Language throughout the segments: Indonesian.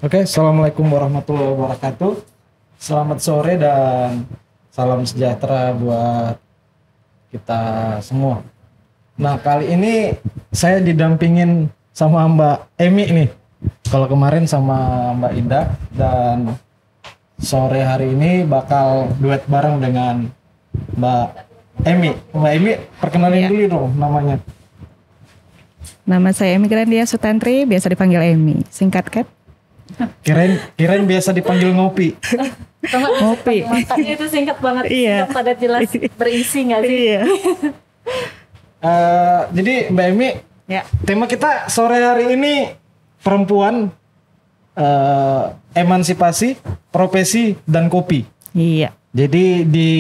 Oke, Assalamualaikum warahmatullahi wabarakatuh. Selamat sore dan salam sejahtera buat kita semua. Nah, kali ini saya didampingin sama Mbak Emi nih. Kalau kemarin sama Mbak Indah, dan sore hari ini bakal duet bareng dengan Mbak Emi. Mbak Emi, perkenalin dulu dong namanya. Nama saya Emi Grandia Sutantri, biasa dipanggil Emi. Singkat kan? Kirain biasa dipanggil ngopi. Ngopi. Makanya itu singkat banget, Iya. singkat padat jelas, berisi nggak sih? Iya. Jadi Mbak Emi, Ya. tema kita sore hari ini perempuan, emansipasi, profesi, dan kopi. Iya. Jadi di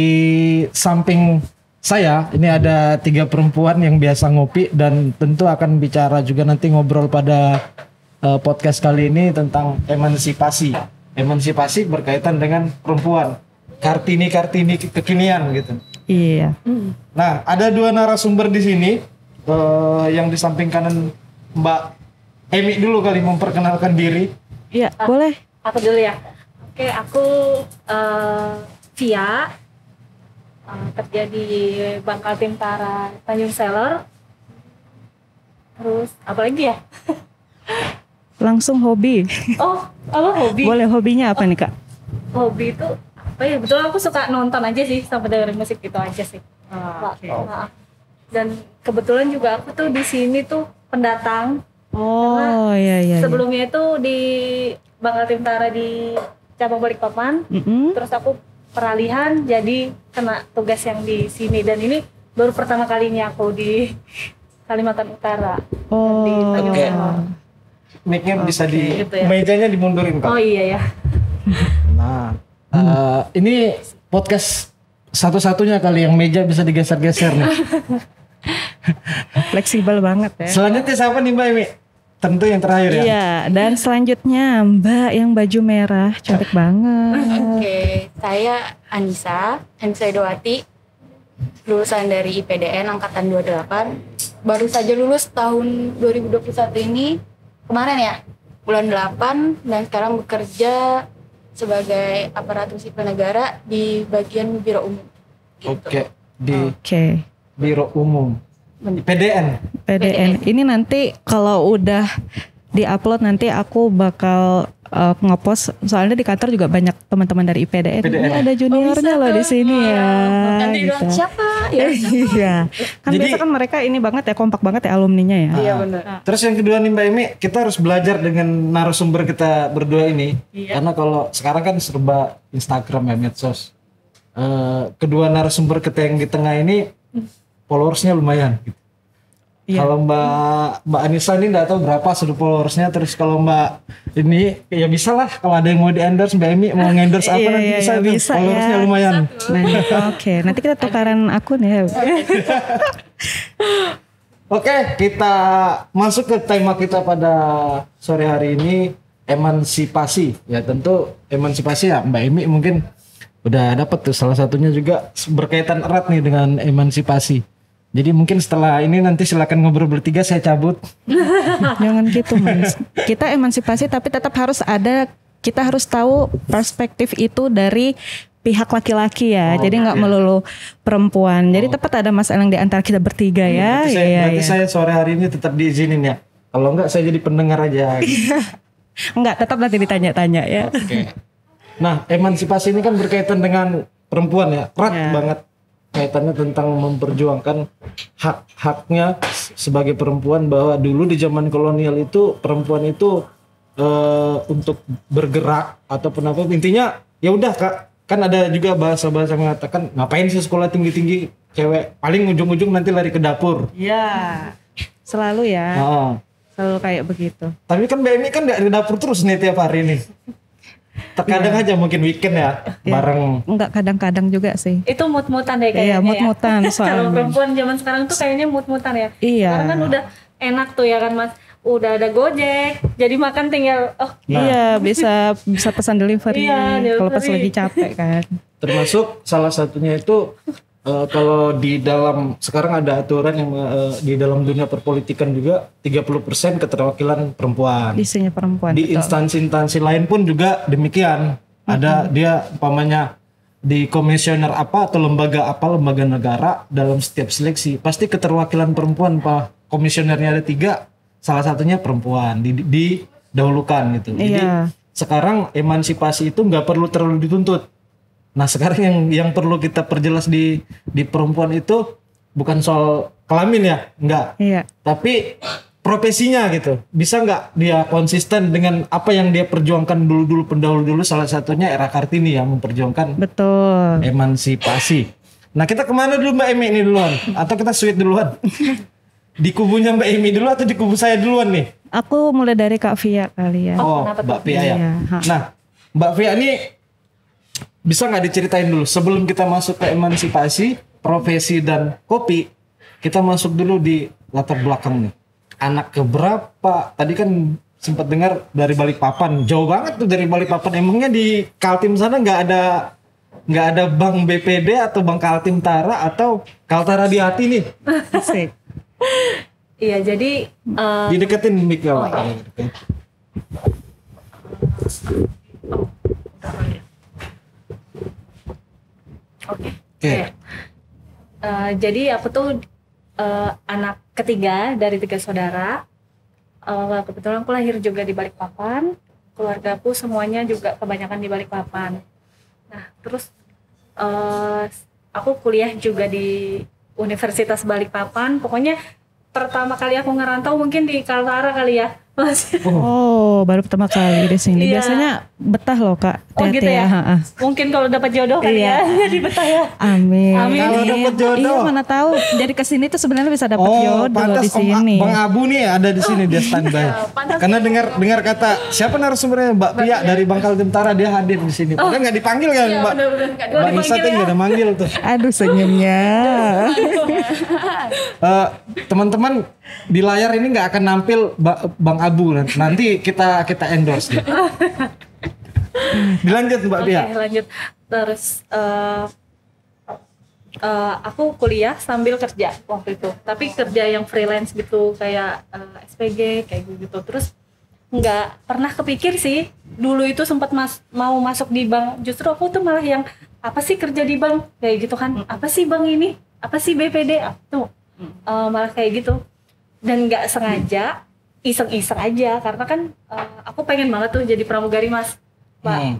samping saya ini ada 3 perempuan yang biasa ngopi, dan tentu akan bicara juga nanti ngobrol pada podcast kali ini tentang emansipasi. Emansipasi berkaitan dengan perempuan. Kartini kekinian gitu. Iya. Nah, ada 2 narasumber di sini. Yang di samping kanan Mbak Emi dulu kali memperkenalkan diri. Iya, boleh. Aku dulu ya. Oke, aku Via, kerja di Bangkal Timtara Tanjung Seller. Terus apa lagi ya? Langsung hobi. Oh, apa hobi? Boleh, hobinya apa nih, Kak? Hobi itu apa ya? Betul, aku suka nonton aja sih, sama dengerin musik gitu aja sih. Oke. Nah, dan kebetulan juga aku tuh di sini tuh pendatang. Oh, iya. Sebelumnya itu di Bangkal Timtara di cabang Balikpapan. Terus aku peralihan jadi kena tugas yang di sini, dan ini baru pertama kalinya aku di Kalimantan Utara. Oh. Di Tanjung Oke. Selor. Mic-nya bisa di Gitu ya. mejanya dimundurin, Kak. Oh iya ya. Nah, ini podcast satu-satunya kali yang meja bisa digeser-geser nih. Fleksibel banget ya. Selanjutnya siapa nih Mbak Emi? Tentu yang terakhir ya. Iya, dan selanjutnya Mbak yang baju merah, cantik banget. Oke, saya Anissa Edowati, lulusan dari IPDN angkatan 28. Baru saja lulus tahun 2021 ini, kemarin ya, bulan 8, dan sekarang bekerja sebagai aparatur sipil negara di bagian biro umum. Gitu. Oke, di Oke. Biro Umum. PDN. PDN. Ini nanti kalau udah di-upload nanti aku bakal ngepost, soalnya di kantor juga banyak teman-teman dari IPDN. Ini ada juniornya loh di sini ya. Nanti gitu. bilang siapa? Ya. Iya. Kan Jadi- biasa kan mereka ini banget ya, kompak banget ya alumninya ya. Iya benar. Terus yang kedua nih Mbak Emi, kita harus belajar dengan narasumber kita berdua ini. Karena kalau sekarang kan serba Instagram ya, medsos. Kedua narasumber kita yang di tengah ini followersnya lumayan. Iya. Kalau Mbak Anissa ini nggak tahu berapa sudah followersnya. Terus kalau Mbak ini ya bisa lah, kalau ada yang mau di endorse Mbak Emi mau nge-endorse apa Iya, nanti iya, bisa iya, tuh. bisa Followersnya ya. lumayan. Nah, oke, nanti kita tukaran akun ya. Oke, kita masuk ke tema kita pada sore hari ini, emansipasi. Ya tentu emansipasi ya Mbak Emi mungkin udah dapat tuh, salah satunya juga berkaitan erat nih dengan emansipasi. Jadi mungkin setelah ini nanti silakan ngobrol bertiga, saya cabut. Jangan gitu Mas. Kita emansipasi tapi tetap harus ada, kita harus tahu perspektif itu dari pihak laki-laki ya. Jadi nggak melulu perempuan. Jadi tepat ada masalah yang di antara kita bertiga ya. Berarti saya sore hari ini tetap diizinin ya. Kalau enggak saya jadi pendengar aja. Enggak, tetap nanti ditanya-tanya ya. Oke. Nah, emansipasi ini kan berkaitan dengan perempuan ya, erat Ya. banget kaitannya tentang memperjuangkan hak-haknya sebagai perempuan, bahwa dulu di zaman kolonial itu perempuan itu untuk bergerak ataupun apa, intinya ya udah Kak, kan ada juga bahasa-bahasa mengatakan ngapain sih sekolah tinggi-tinggi, cewek paling ujung-ujung nanti lari ke dapur. Iya. Selalu ya. Nah, Selalu kayak begitu. tapi kan Mbak Emi kan nggak di dapur terus nih tiap hari nih. Terkadang aja mungkin weekend ya, bareng. Enggak, kadang-kadang juga sih. Itu mut-mutan deh kayaknya. Iya, mut-mutan ya. Kalau soalnya. perempuan zaman sekarang tuh kayaknya mut-mutan ya. Iya. Sekarang kan udah enak tuh ya kan Mas. Udah ada Gojek, jadi makan tinggal Iya, bisa pesan delivery Iya, kalau pas delivery. lagi capek kan. Termasuk salah satunya itu kalau di dalam sekarang ada aturan yang di dalam dunia perpolitikan juga 30% keterwakilan perempuan. Isinya perempuan. Di betul. instansi-instansi lain pun juga demikian. Ada dia umpamanya di komisioner apa atau lembaga apa, lembaga negara, dalam setiap seleksi pasti keterwakilan perempuan, Pak. Komisionernya ada 3, salah satunya perempuan didahulukan gitu. Jadi sekarang emansipasi itu nggak perlu terlalu dituntut. Nah sekarang yang perlu kita perjelas di perempuan itu bukan soal kelamin ya, enggak. Iya. Tapi profesinya gitu. Bisa nggak dia konsisten dengan apa yang dia perjuangkan dulu pendahulu salah satunya Era Kartini yang memperjuangkan Betul. emansipasi. Nah kita kemana dulu Mbak Emi ini duluan? Atau kita switch duluan? Di kubunya Mbak Emi dulu atau di kubu saya duluan nih? Aku mulai dari Kak Via kali ya. Oh, Mbak Via ya. Iya. Nah, Mbak Via ini bisa nggak diceritain dulu sebelum kita masuk ke emansipasi, profesi dan kopi, kita masuk dulu di latar belakang nih. Anak keberapa? Tadi kan sempat dengar dari Balikpapan, jauh banget tuh dari Balikpapan. Emangnya di Kaltim sana nggak ada Bank BPD atau Bank Kaltim Tara atau Kaltara di Hati nih? Asik. Iya, jadi Dideketin mic ya, Pak. Oke. Oke. Jadi aku tuh anak ketiga dari 3 saudara. Kebetulan aku lahir juga di Balikpapan. Keluargaku semuanya juga kebanyakan di Balikpapan. Nah, terus aku kuliah juga di Universitas Balikpapan. Pokoknya pertama kali aku ngerantau mungkin di Kaltara kali ya. Oh, baru pertama kali di sini. Iya. Biasanya betah loh Kak. Oh Hati-hati gitu ya. Ha-ha. Mungkin kalau dapat jodoh kali Iya. ya. Jadi betah ya. Amin. Amin. Kalau dapat jodoh. Iya, mana tahu dari kesini tuh sebenarnya bisa dapat jodoh pantas di sini. Bang Abu nih ada di sini dia standby. pantas. Karena dengar kata siapa narasumbernya Mbak Pia dari Bang Kaltim Tara, dia hadir di sini. Padahal nggak dipanggil kan Iya, Mbak. bener-bener. Nggak Mbak Nisa dipanggil tuh ya. nggak ada manggil tuh. Aduh senyumnya. Teman-teman di layar ini nggak akan nampil Bang Abu, nanti kita endorse dia. Dilanjut Mbak Pia. Oke, lanjut. Terus aku kuliah sambil kerja waktu itu. Tapi kerja yang freelance gitu, kayak SPG kayak gitu. Terus nggak pernah kepikir sih. Dulu itu sempat mau masuk di bank. Justru aku tuh malah yang apa sih kerja di bank kayak gitu kan? Apa sih bank ini? Apa sih BPD? Tuh malah kayak gitu. Dan nggak sengaja, iseng-iseng aja karena kan aku pengen banget tuh jadi pramugari Mas. Pak. Nah,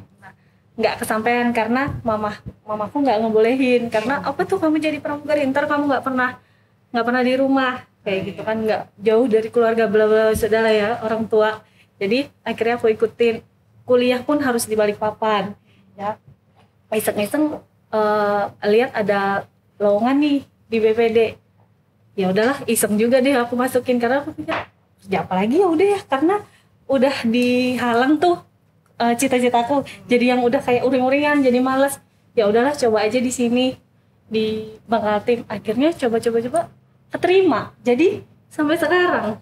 nggak kesampaian karena mamaku nggak ngebolehin karena apa tuh kamu jadi pramugari, ntar kamu nggak pernah di rumah kayak gitu kan, nggak jauh dari keluarga bla bla saudara ya orang tua. Jadi akhirnya aku ikutin kuliah pun harus di Balikpapan ya. Iseng-iseng lihat ada lowongan nih di BPD. Ya udahlah iseng juga deh aku masukin karena aku pikir kerja apa lagi ya udah ya, karena udah dihalang tuh cita-citaku jadi yang udah kayak uring-uringan jadi males. Ya udahlah coba aja di sini di Bank Kaltim. Akhirnya coba keterima jadi sampai sekarang.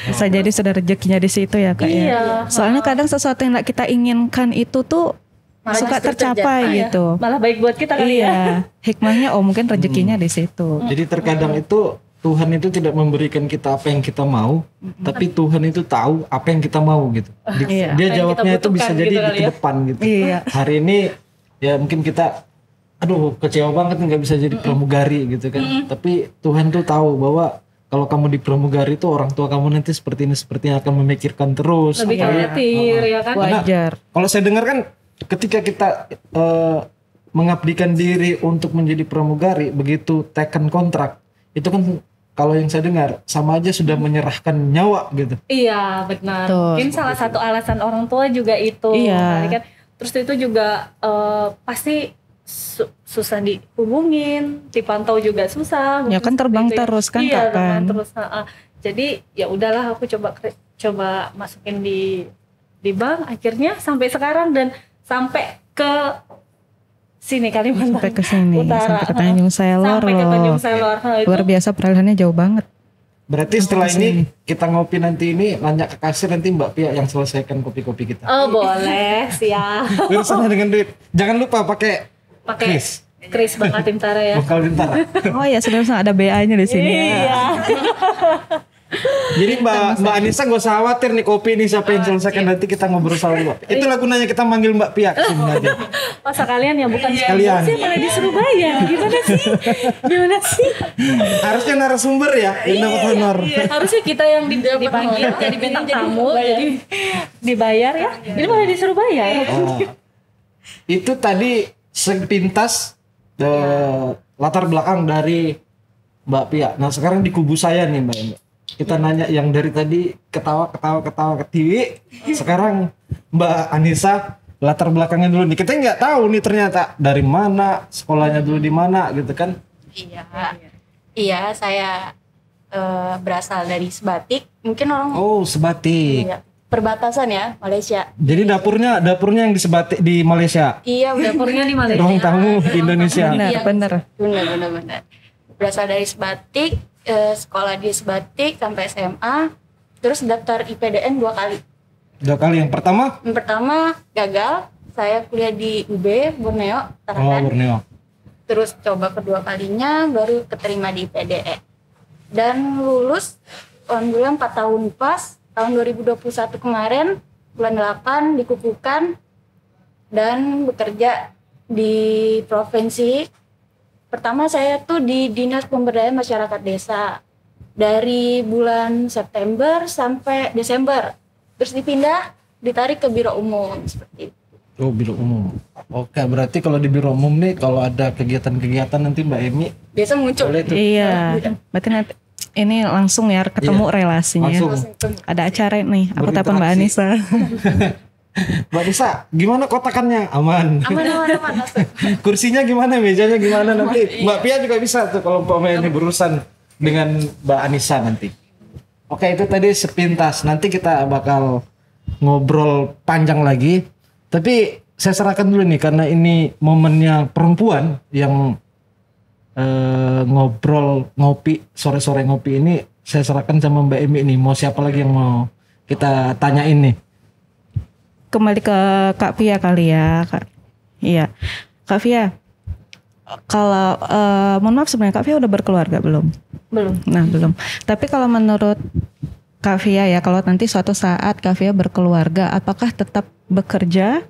Bisa jadi sudah rezekinya di situ ya Kak ya. Iya. Soalnya kadang sesuatu yang kita inginkan itu tuh Malah suka justru tercapai terjadi. gitu. Malah baik buat kita kali ya. Iya, hikmahnya mungkin rezekinya di situ. Jadi terkadang itu Tuhan itu tidak memberikan kita apa yang kita mau, tapi Tuhan itu tahu apa yang kita mau gitu. Iya. Dia Apa yang jawabnya kita itu bisa butuhkan jadi gitu di kali ke ya. depan gitu. Iya. Hari ini ya mungkin kita aduh kecewa banget nggak bisa jadi pramugari gitu kan. Tapi Tuhan tuh tahu bahwa kalau kamu di pramugari itu orang tua kamu nanti seperti ini akan memikirkan terus. Lebih khawatir ya kan. Wajar. Kalau saya dengar kan ketika kita mengabdikan diri untuk menjadi pramugari, begitu teken kontrak itu kan kalau yang saya dengar sama aja sudah menyerahkan nyawa gitu. Iya benar. Betul. Mungkin salah satu alasan orang tua juga itu. Iya. Kali kan. Terus itu juga pasti susah dihubungin, dipantau juga susah. Ya kan terbang Seperti itu terus kan, Iya, Kak, terbang kan? terus. Jadi ya udahlah aku coba masukin di bank. Akhirnya sampai sekarang dan sampai ke sini Kalimantan Sampai ke sini, Utara. sampai ke Tanjung Selor Sampai ke loh. Tanjung Selor. Itu Luar biasa peralihannya jauh banget. Berarti setelah ini kita ngopi nanti ini nanya ke kasir, nanti Mbak Pia yang selesaikan kopi-kopi kita. oh boleh siap. Urusannya dengan duit. Jangan lupa pakai Pakai kris. Kris Bakal Tim Tara ya. Bakal Bintara. Oh ya, sudah ada BA-nya di sini. Iya. Jadi Mbak Anissa gak usah khawatir nih kopi ini siapa yang selesaikan, nanti kita ngobrol sama Mbak. Itulah gunanya kita manggil Mbak Pia kesini aja. Oh sekalian ya, bukan Sekalian. sih malah disuruh bayar. Gimana sih? Harusnya narasumber ya yang dapat honor. Harusnya kita yang dipanggil jadi bintang tamu, jadi dibayar ya. Ini malah disuruh bayar. Oh. Itu tadi sepintas latar belakang dari Mbak Pia. Nah sekarang di kubu saya nih Mbak. Kita nanya yang dari tadi ketawa ke TV. Sekarang Mbak Anissa latar belakangnya dulu nih. Kita nggak tahu nih ternyata dari mana, sekolahnya dulu di mana gitu kan? Iya, saya berasal dari Sebatik. Mungkin orang. Oh Sebatik. Iya, perbatasan ya, Malaysia. Jadi dapurnya yang di Sebatik di Malaysia. Iya, Dapurnya di Malaysia. Ruang tamu di Indonesia. Benar. Benar. Berasal dari Sebatik, sekolah di Sebatik sampai SMA, terus daftar IPDN 2 kali. 2 kali. Yang pertama? Yang pertama gagal, saya kuliah di UB Borneo, Oh Tarakan. Borneo. Terus coba kedua kalinya baru keterima di IPDN. Dan lulus, alhamdulillah 4 tahun pas, tahun 2021 kemarin, bulan 8 dikukuhkan dan bekerja di provinsi. Pertama saya tuh di Dinas Pemberdayaan Masyarakat Desa dari bulan September sampai Desember. Terus ditarik ke Biro Umum seperti itu. Oh Biro Umum. Oke berarti kalau di Biro Umum nih kalau ada kegiatan-kegiatan nanti Mbak Emi Biasa muncul. boleh tuh. Iya. Berarti nanti ini langsung ya ketemu relasinya. Langsung. Ada acara nih. Aku telepon Mbak Berinteraksi. Anissa. Mbak Nisa, gimana kotakannya? Aman. Aman. Kursinya gimana? Mejanya gimana nanti? Mbak Pia juga bisa tuh kalau umpamanya ini berurusan dengan Mbak Anissa nanti. Oke itu tadi sepintas. Nanti kita bakal ngobrol panjang lagi. Tapi saya serahkan dulu nih karena ini momennya perempuan yang ngobrol ngopi sore-sore ngopi ini. Saya serahkan sama Mbak Emi nih. Mau siapa lagi yang mau kita tanyain nih? Kembali ke Kak Pia kali ya, Kak. Iya. Kak Pia, kalau mohon maaf sebenarnya Kak Pia udah berkeluarga belum? Belum. Nah, belum. Tapi kalau menurut Kak Pia ya, kalau nanti suatu saat Kak Pia berkeluarga, apakah tetap bekerja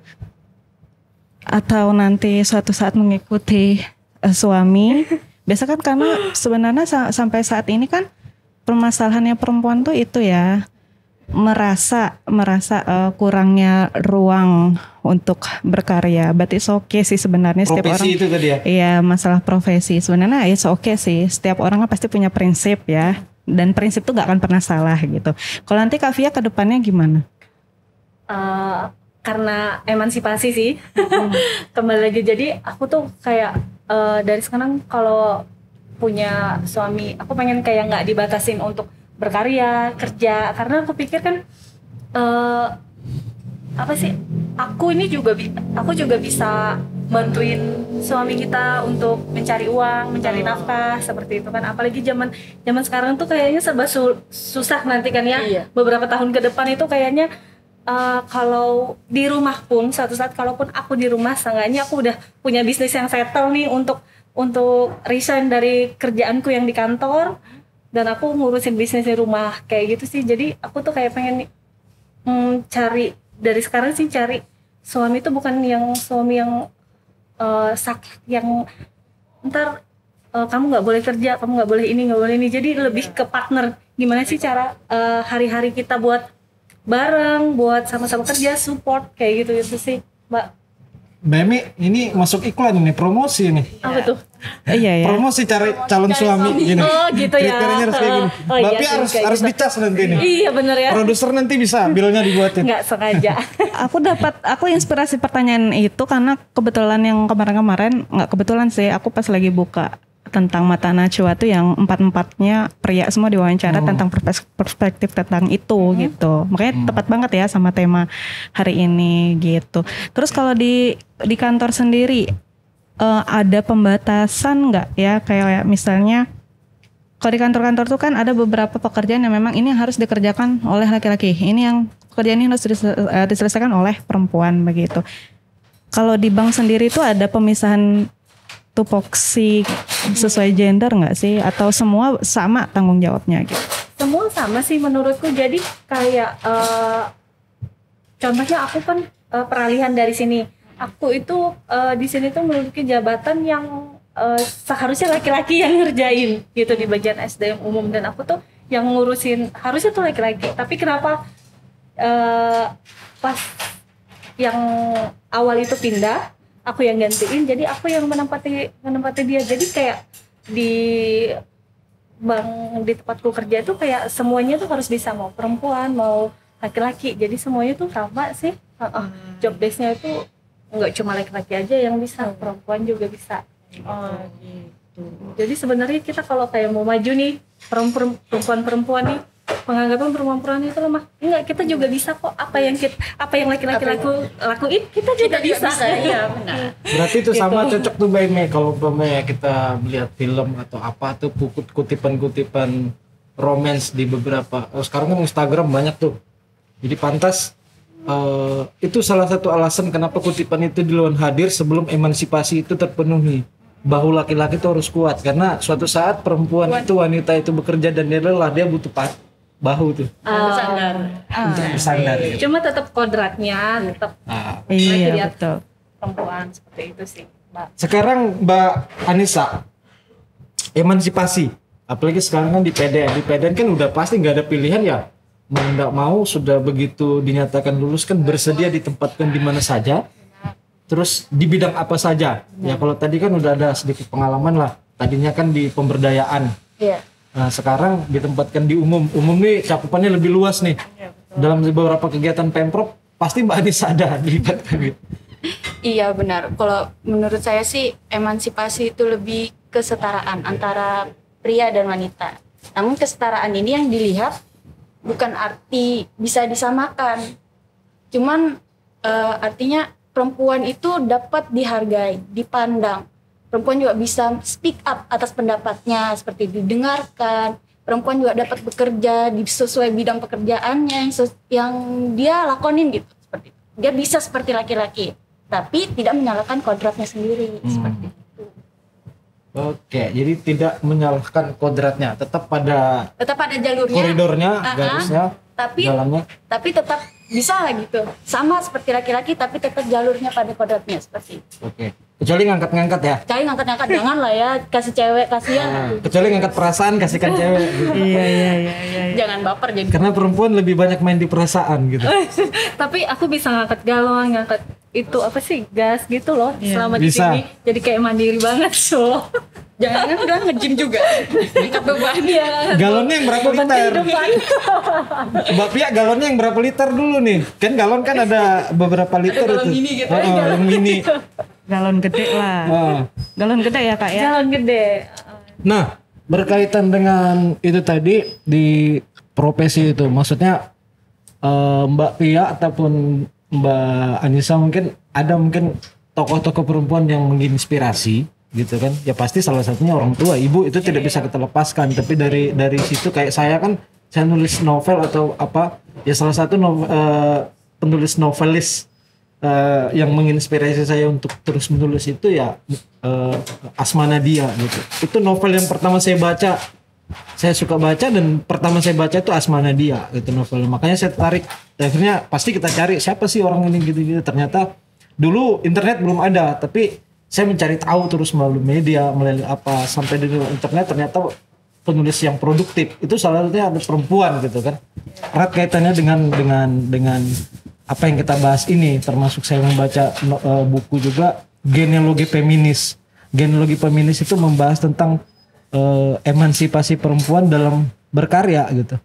atau nanti suatu saat mengikuti suami? Biasa kan karena sebenarnya sampai saat ini kan permasalahannya perempuan tuh itu ya, merasa kurangnya ruang untuk berkarya. Berarti oke sih sebenarnya setiap Profesi orang. itu tadi ya? Iya, masalah profesi sebenarnya oke sih. Setiap orang kan pasti punya prinsip ya, dan prinsip tuh gak akan pernah salah gitu. Kalau nanti Kak Via ke depannya gimana? Karena emansipasi sih. Kembali lagi, jadi aku tuh kayak dari sekarang kalau punya suami, aku pengen kayak nggak dibatasin untuk berkarya, kerja, karena aku pikir kan apa sih, aku juga bisa bantuin suami kita untuk mencari uang, mencari nafkah seperti itu kan. Apalagi zaman sekarang tuh kayaknya serba susah nanti kan ya. Iya. Beberapa tahun ke depan itu kayaknya kalau di rumah pun suatu saat, kalaupun aku di rumah, seenggaknya aku udah punya bisnis yang settle nih untuk resign dari kerjaanku yang di kantor. Dan aku ngurusin bisnis di rumah kayak gitu sih. Jadi aku tuh kayak pengen cari dari sekarang sih, cari suami tuh bukan yang suami yang yang ntar kamu nggak boleh kerja, kamu nggak boleh ini, nggak boleh ini. Jadi lebih ke partner. Gimana sih cara hari-hari kita buat bareng, buat sama-sama kerja, support kayak gitu sih Mbak. Mbak Emi ini masuk iklan ini, promosi nih. Apa tuh? Iya ya. Promosi cari calon suami gini. Oh gitu ya. Kriterianya harus kayak gini. Oh, Mbak iya, Pia kayak harus gitu. dicas nanti nih. Iya bener ya. Produser nanti bisa bilnya dibuatin. Nggak sengaja. Aku inspirasi pertanyaan itu karena kebetulan yang kemarin-kemarin, nggak kebetulan sih, aku pas lagi buka tentang Mata Najwa tuh yang 4-4-nya pria semua diwawancara tentang perspektif tentang itu gitu. Makanya tepat banget ya sama tema hari ini gitu. Terus kalau di kantor sendiri ada pembatasan nggak ya, kayak misalnya kalau di kantor-kantor tuh kan ada beberapa pekerjaan yang memang ini harus dikerjakan oleh laki-laki, ini yang pekerjaan ini harus diselesaikan oleh perempuan begitu. Kalau di bank sendiri tuh ada pemisahan tupoksi sesuai gender nggak sih? Atau semua sama tanggung jawabnya gitu? Semua sama sih menurutku. Jadi kayak contohnya aku kan peralihan dari sini. Aku itu di sini tuh menduduki jabatan yang seharusnya laki-laki yang ngerjain gitu di bagian SDM umum, dan aku tuh yang ngurusin harusnya tuh laki-laki. Tapi kenapa pas yang awal itu pindah, aku yang gantiin, jadi aku yang menempati dia. Jadi kayak di tempatku kerja itu kayak semuanya tuh harus bisa, mau perempuan mau laki-laki, jadi semuanya tuh sama sih. Job desk-nya itu nggak cuma laki-laki aja yang bisa, perempuan juga bisa. Gitu. Jadi sebenarnya kita kalau kayak mau maju nih, perempuan nih penganggapan perempuan itu lemah, enggak, kita juga bisa kok. Apa yang laki-laki lakuin kita juga bisa. Iya benar. Berarti itu sama cocok tuh Mbak Ime kalau kita melihat film atau apa tuh kutipan-kutipan romance di beberapa sekarang kan Instagram banyak tuh. Jadi pantas itu salah satu alasan kenapa kutipan itu duluan hadir sebelum emansipasi itu terpenuhi. Bahu laki-laki itu harus kuat, karena suatu saat perempuan itu, wanita itu bekerja dan dia lelah, dia butuh bahu tuh untuk bersandar gitu. Cuma tetap kodratnya tetap Iya betul. perempuan, seperti itu sih Mbak. Sekarang Mbak Anissa, emansipasi apalagi sekarang kan di PDN kan udah pasti nggak ada pilihan ya, mau nggak mau sudah begitu dinyatakan lulus kan bersedia ditempatkan di mana saja, terus di bidang apa saja. Ya kalau tadi kan udah ada sedikit pengalaman lah, tadinya kan di pemberdayaan. Iya. Nah sekarang ditempatkan di umum nih, cakupannya lebih luas nih. Dalam beberapa kegiatan Pemprov pasti Mbak Anissa ada dilibatkan gitu. Iya benar. Kalau menurut saya sih emansipasi itu lebih kesetaraan antara pria dan wanita. Namun kesetaraan ini yang dilihat bukan arti bisa disamakan. Cuman artinya perempuan itu dapat dihargai, dipandang. Perempuan juga bisa speak up atas pendapatnya, seperti didengarkan. Perempuan juga dapat bekerja sesuai bidang pekerjaannya yang dia lakonin gitu. Seperti itu. Dia bisa seperti laki-laki, tapi tidak menyalahkan kodratnya sendiri. Seperti itu. Oke, jadi tidak menyalahkan kodratnya, tetap pada jalurnya, koridornya, garisnya, jalannya. Tapi tetap bisa lah gitu. Sama seperti laki-laki, tapi tetap jalurnya pada kodratnya seperti itu. Oke. Kecuali ngangkat-ngangkat ya. Cari ngangkat-ngangkat, jangan lah ya, kasih cewek kasihan. Kecuali ngangkat perasaan, kasihkan cewek. Gitu. Iya. Jangan baper jadi. Karena perempuan lebih banyak main di perasaan gitu. Tapi aku bisa ngangkat galon, ngangkat itu apa sih, gas gitu loh. Selama di Bisa. sini jadi kayak mandiri banget so. Jangan udah nge-gym juga. Angkat beban. Galonnya yang berapa liter? Mbak Pia, galonnya yang berapa liter dulu nih? Kan galon kan ada beberapa liter galon itu. mini gitu. Galon mini. Galon gede lah. Galon gede ya Kak ya? Jalan gede. Nah, berkaitan dengan itu tadi di profesi itu, maksudnya Mbak Pia ataupun Mbak Anissa mungkin tokoh-tokoh perempuan yang menginspirasi gitu kan. Ya pasti salah satunya orang tua, ibu itu tidak bisa kita lepaskan. Tapi dari situ kayak saya nulis novel atau apa, ya salah satu penulis novelis yang menginspirasi saya untuk terus menulis itu ya Asma Nadia gitu. Itu novel yang pertama saya baca, saya suka baca, dan pertama saya baca itu Asma Nadia gitu novel. Makanya saya tertarik. Akhirnya pasti kita cari siapa sih orang ini gitu-gitu. Ternyata dulu internet belum ada, tapi saya mencari tahu terus melalui media, melalui apa, sampai di internet ternyata penulis yang produktif itu salah satunya ada perempuan gitu kan. Erat kaitannya dengan apa yang kita bahas ini, termasuk saya membaca buku juga Genealogi Feminis. Genealogi Feminis itu membahas tentang emansipasi perempuan dalam berkarya gitu.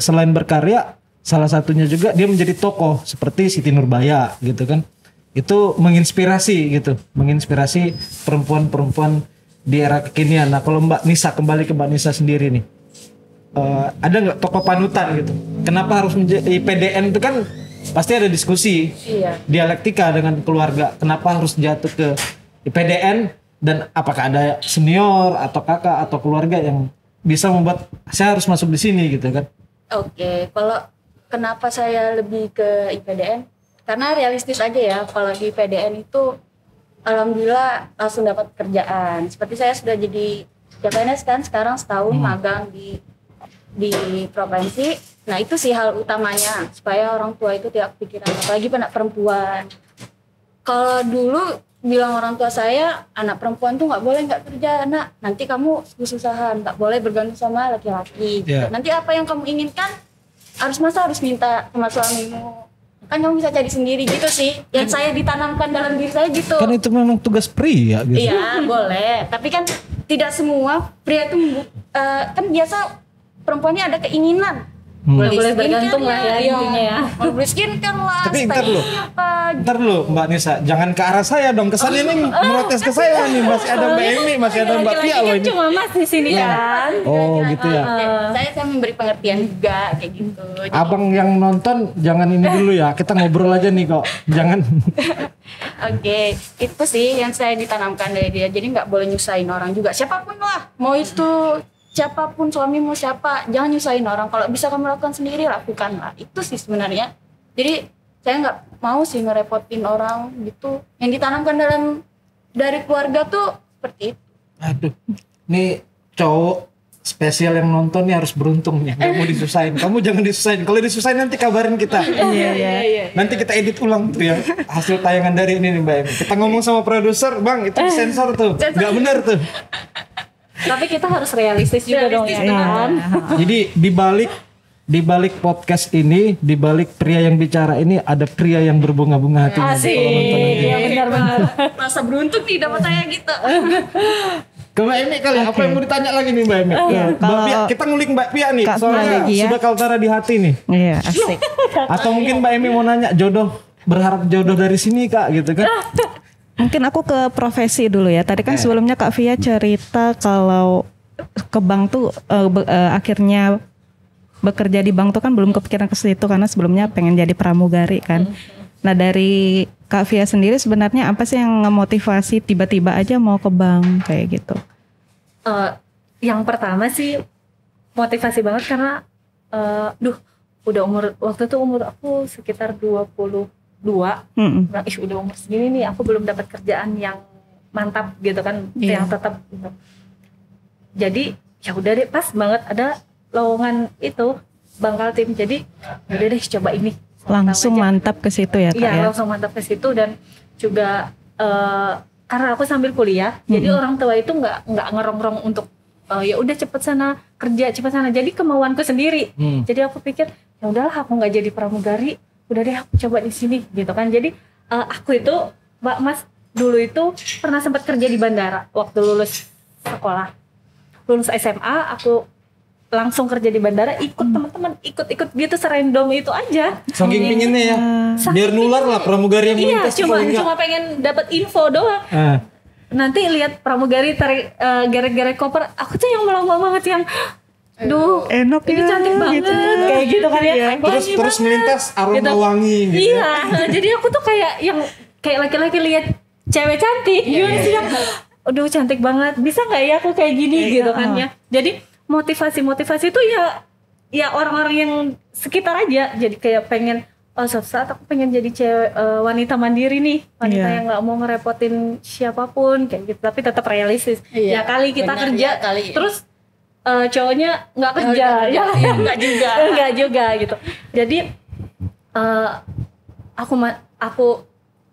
Selain berkarya, salah satunya juga dia menjadi tokoh seperti Siti Nurbaya gitu kan. Itu menginspirasi perempuan-perempuan di era kekinian. Nah kalau Mbak Nissa, kembali ke Mbak Nissa sendiri nih, ada nggak tokoh panutan gitu? Kenapa harus menjadi PDN itu kan? Pasti ada diskusi, dialektika dengan keluarga. Kenapa harus jatuh ke IPDN, dan apakah ada senior atau kakak atau keluarga yang bisa membuat saya harus masuk di sini gitu kan? Oke, kalau kenapa saya lebih ke IPDN? Karena realistis aja ya, kalau di IPDN itu alhamdulillah langsung dapat kerjaan. Seperti saya sudah jadi PNS kan sekarang setahun magang di provinsi. Nah itu sih hal utamanya supaya orang tua itu tidak pikiran, apalagi anak perempuan. Kalau dulu bilang orang tua saya, anak perempuan tuh nggak boleh nggak kerja, nak, nanti kamu kesusahan, nggak boleh bergantung sama laki-laki. Nanti apa yang kamu inginkan harus minta sama suamimu, kan kamu bisa cari sendiri gitu sih. Yang saya ditanamkan dalam diri saya gitu. Kan itu memang tugas pria gitu. Iya boleh, tapi kan tidak semua pria itu kan biasa perempuannya ada keinginan. Boleh bergantung lah ya intinya ya. Mau beli skincare lah. Tapi ntar lu Mbak Nisa, jangan ke arah saya dong. Kesan ini merotes ke saya nih. Masih ada Mbak Emi, masih ada Mbak Pia loh ini. Cuma Mas di sini kan. Oh gitu ya. Saya memberi pengertian juga kayak gitu. Abang yang nonton jangan ini dulu ya. Kita ngobrol aja nih kok. Jangan. Oke, itu sih yang saya ditanamkan dari dia. Jadi nggak boleh nyusahin orang juga. Siapapun lah, mau itu siapapun, suamimu siapa, jangan nyusahin orang. Kalau bisa kamu lakukan sendiri, lakukanlah. Itu sih sebenarnya. Jadi saya nggak mau sih ngerepotin orang gitu. Yang ditanamkan dari keluarga tuh seperti itu. Aduh, nih cowok spesial yang nonton nih harus beruntung nih. Gak mau disusahin. Kamu jangan disusahin. Kalau disusahin nanti kabarin kita. Iya. Nanti kita edit ulang tuh ya hasil tayangan dari ini nih Mbak Emi. Kita ngomong sama produser, Bang, itu disensor tuh. Gak benar tuh. Tapi kita harus realistis juga dong ya kan. Jadi di balik podcast ini, di balik pria yang bicara ini ada pria yang berbunga-bunga hati. Asik. Iya benar-benar. Rasa beruntung nih dapat saya gitu. Ke Mbak Emi kali, apa yang mau ditanya lagi nih Mbak Emi? Mbak Pia, kita ngulik Mbak Pia nih, soalnya sudah Kaltara di hati nih. Iya, asik. Atau mungkin Mbak Emi mau nanya berharap jodoh dari sini Kak gitu kan? Mungkin aku ke profesi dulu ya. Tadi kan sebelumnya Kak Via cerita kalau ke bank tuh akhirnya bekerja di bank tuh kan belum kepikiran ke situ karena sebelumnya pengen jadi pramugari kan. Nah dari Kak Via sendiri sebenarnya apa sih yang ngemotivasi tiba-tiba aja mau ke bank kayak gitu? Yang pertama sih motivasi banget karena udah waktu itu umur aku sekitar 22. Bilang, udah umur segini nih aku belum dapat kerjaan yang mantap gitu kan, yang tetap gitu. Jadi ya udah deh, pas banget ada lowongan itu Bank Kaltim, jadi udah deh coba ini. Langsung mantap ke situ ya Kak? Iya, langsung mantap ke situ. Dan juga karena aku sambil kuliah, jadi orang tua itu nggak ngerongrong untuk ya udah cepet sana kerja, cepet sana. Jadi kemauanku sendiri. Jadi aku pikir ya udahlah, aku nggak jadi pramugari, udah deh aku coba di sini gitu kan. Jadi aku itu Mbak Mas dulu itu pernah sempat kerja di bandara waktu lulus sekolah, lulus SMA aku langsung kerja di bandara, ikut teman-teman, ikut gitu serandom itu aja. Saking pinginnya ya, biar nular lah pramugari yang melintas. Iya, cuma pengen dapat info doang. Nanti lihat pramugari tarik gerek-gerek koper, aku tuh yang melomba banget yang duh, enak ini ya, cantik banget gitu. kayak gitu kan ya. Terus melintas aroma wangi gitu. Iya, jadi aku tuh kayak yang kayak laki-laki lihat cewek cantik, gimana sih yang aduh cantik banget, bisa nggak ya aku kayak gini gitu kan ya. Jadi motivasi itu ya orang-orang yang sekitar aja. Jadi kayak pengen suatu saat aku pengen jadi cewek wanita mandiri nih, wanita yang nggak mau ngerepotin siapapun kayak gitu, tapi tetap realistis. Ya kali kita kerja terus cowoknya nggak kerja, nggak juga gitu. Jadi aku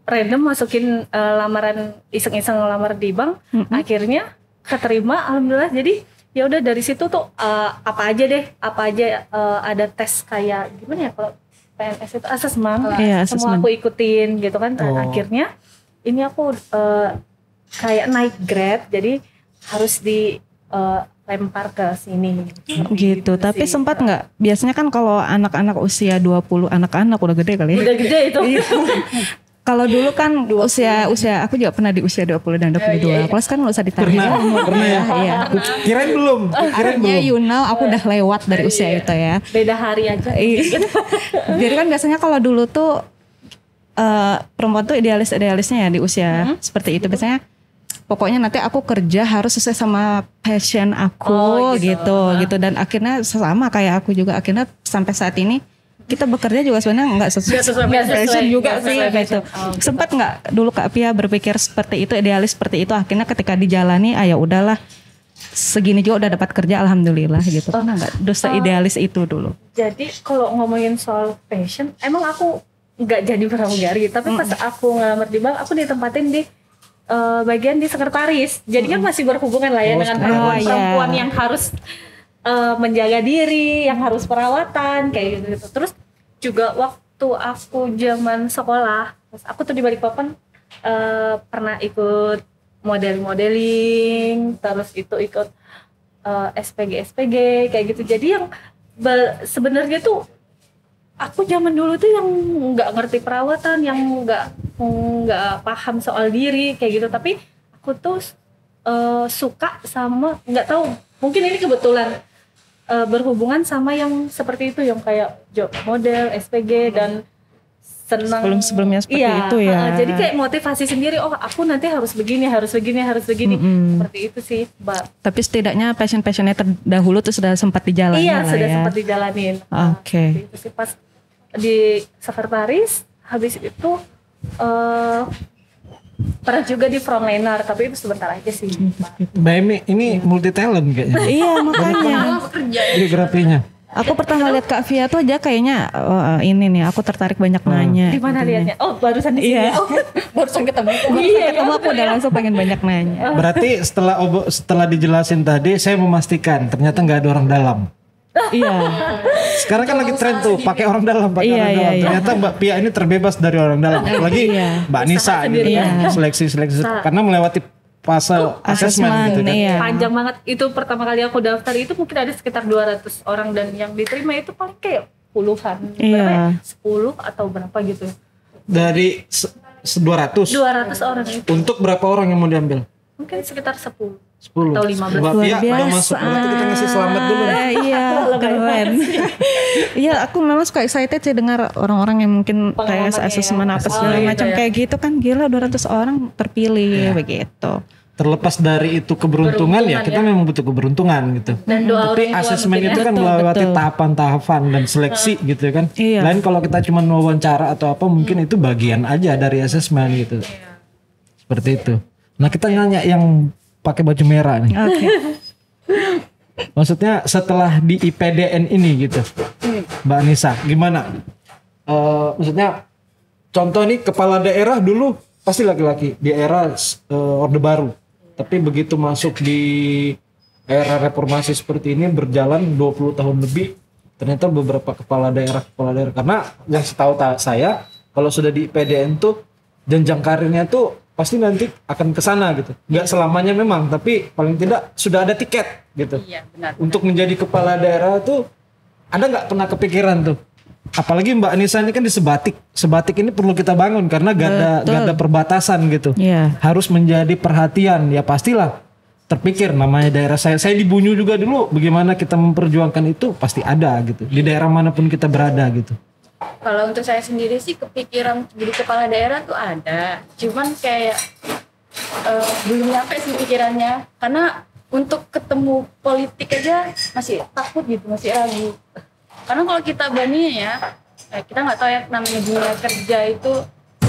random masukin lamaran, iseng-iseng ngelamar di bank, akhirnya keterima alhamdulillah. Jadi ya udah dari situ tuh apa aja ada tes kayak gimana ya kalau PNS itu asesmen, semua aku ikutin gitu kan. Akhirnya ini aku kayak naik grade, jadi harus lempar ke sini gitu. Tapi sempat nggak? Biasanya kan kalau anak-anak usia 20, anak-anak udah gede kali ya. Udah gede itu. Kalau dulu kan usia aku juga pernah di usia 20 dan 22. Plus kan nggak usah ditanya. Pernah ya? Iya. Kirain belum. Artinya you know aku udah lewat dari usia itu ya. Beda hari aja. Jadi kan biasanya kalau dulu tuh perempuan tuh idealisnya ya di usia seperti itu. Biasanya pokoknya nanti aku kerja harus sesuai sama passion aku gitu. Dan akhirnya sama kayak aku juga, akhirnya sampai saat ini kita bekerja juga sebenarnya nggak sesuai passion juga sih gitu. Sempat nggak dulu Kak Pia berpikir seperti itu, idealis seperti itu, akhirnya ketika dijalani ya udahlah segini juga udah dapat kerja alhamdulillah gitu. Pernah nggak dosa idealis itu dulu? Jadi kalau ngomongin soal passion, emang aku nggak jadi pramugari, tapi pas aku ngelamar di bank, aku ditempatin di bagian di sekretaris. Jadi kan masih berhubungan lah ya dengan perempuan yang harus menjaga diri, yang harus perawatan kayak gitu. Terus juga waktu aku zaman sekolah, aku tuh di Balikpapan pernah ikut modeling, terus itu ikut SPG kayak gitu. Jadi yang sebenarnya tuh aku zaman dulu tuh yang nggak ngerti perawatan, yang nggak paham soal diri kayak gitu. Tapi aku tuh suka sama, nggak tahu, mungkin ini kebetulan berhubungan sama yang seperti itu, yang kayak job model, SPG dan senang sebelumnya seperti itu ya. Jadi kayak motivasi sendiri, oh aku nanti harus begini. Seperti itu sih, Mbak. Tapi setidaknya passionnya terdahulu tuh sudah sempat dijalani. Iya, sudah sempat dijalanin. Oke. Itu sih pas di sekretaris, habis itu pernah juga di frontliner, tapi itu sebentar aja sih. Mbak Emi ini multi talent kayaknya. Iya makanya. Biografinya. Aku pertama lihat Kak Via tuh aja kayaknya ini nih aku tertarik banyak nanya. Di mana lihatnya? Oh, barusan di sini. Iya. Oh, barusan ketemu. Ketemu aku udah langsung pengen banyak nanya. Berarti setelah dijelasin tadi, saya memastikan ternyata nggak ada orang dalam. Iya. Sekarang kan lagi tren tuh pakai orang dalam, Iya. Ternyata Mbak Pia ini terbebas dari orang dalam. Apalagi Mbak Nisa ini seleksi karena melewati fase asesmen gitu kan. Iya. Panjang banget. Itu pertama kali aku daftar itu mungkin ada sekitar 200 orang, dan yang diterima itu paling kayak puluhan. Iya. 10 atau berapa gitu. Dari 200 orang itu. untuk berapa orang yang mau diambil? Mungkin sekitar 10 10 atau 15. Mbak Pia udah masuk, berarti kita ngasih selamat dulu. Iya, keren. Iya, aku memang suka excited sih dengar orang-orang yang mungkin tes asesmen apa segala macam kayak gitu kan, gila 200 orang terpilih begitu. Terlepas dari itu keberuntungan ya, kita memang butuh keberuntungan gitu. Dan doa tapi orang tua asesmen mungkin itu kan melewati tahapan-tahapan dan seleksi gitu kan. Iya. Lain kalau kita cuma wawancara atau apa, mungkin itu bagian aja dari asesmen gitu. Seperti itu. Nah, kita nanya yang pakai baju merah nih. Oke. Maksudnya setelah di IPDN ini gitu, Mbak Nisa, gimana? Maksudnya contoh nih, kepala daerah dulu pasti laki-laki di era Orde Baru. Tapi begitu masuk di era reformasi seperti ini, berjalan 20 tahun lebih, ternyata beberapa kepala daerah karena yang setahu saya kalau sudah di IPDN tuh jenjang karirnya tuh pasti nanti akan ke sana gitu. Nggak selamanya memang, tapi paling tidak sudah ada tiket gitu. Iya, benar. Untuk menjadi kepala daerah tuh ada nggak pernah kepikiran tuh? Apalagi Mbak Nisa ini kan di Sebatik. Sebatik ini perlu kita bangun karena gak ada perbatasan gitu. Iya. Harus menjadi perhatian. Ya pastilah terpikir namanya daerah saya. Saya di Bunyu juga dulu, bagaimana kita memperjuangkan itu pasti ada gitu. Di daerah manapun kita berada gitu. Kalau untuk saya sendiri sih kepikiran jadi kepala daerah tuh ada, cuman kayak belum nyampe sih pikirannya, karena untuk ketemu politik aja masih takut gitu, masih ragu. Karena kalau kita bandingin ya, kita nggak tahu ya namanya dunia kerja itu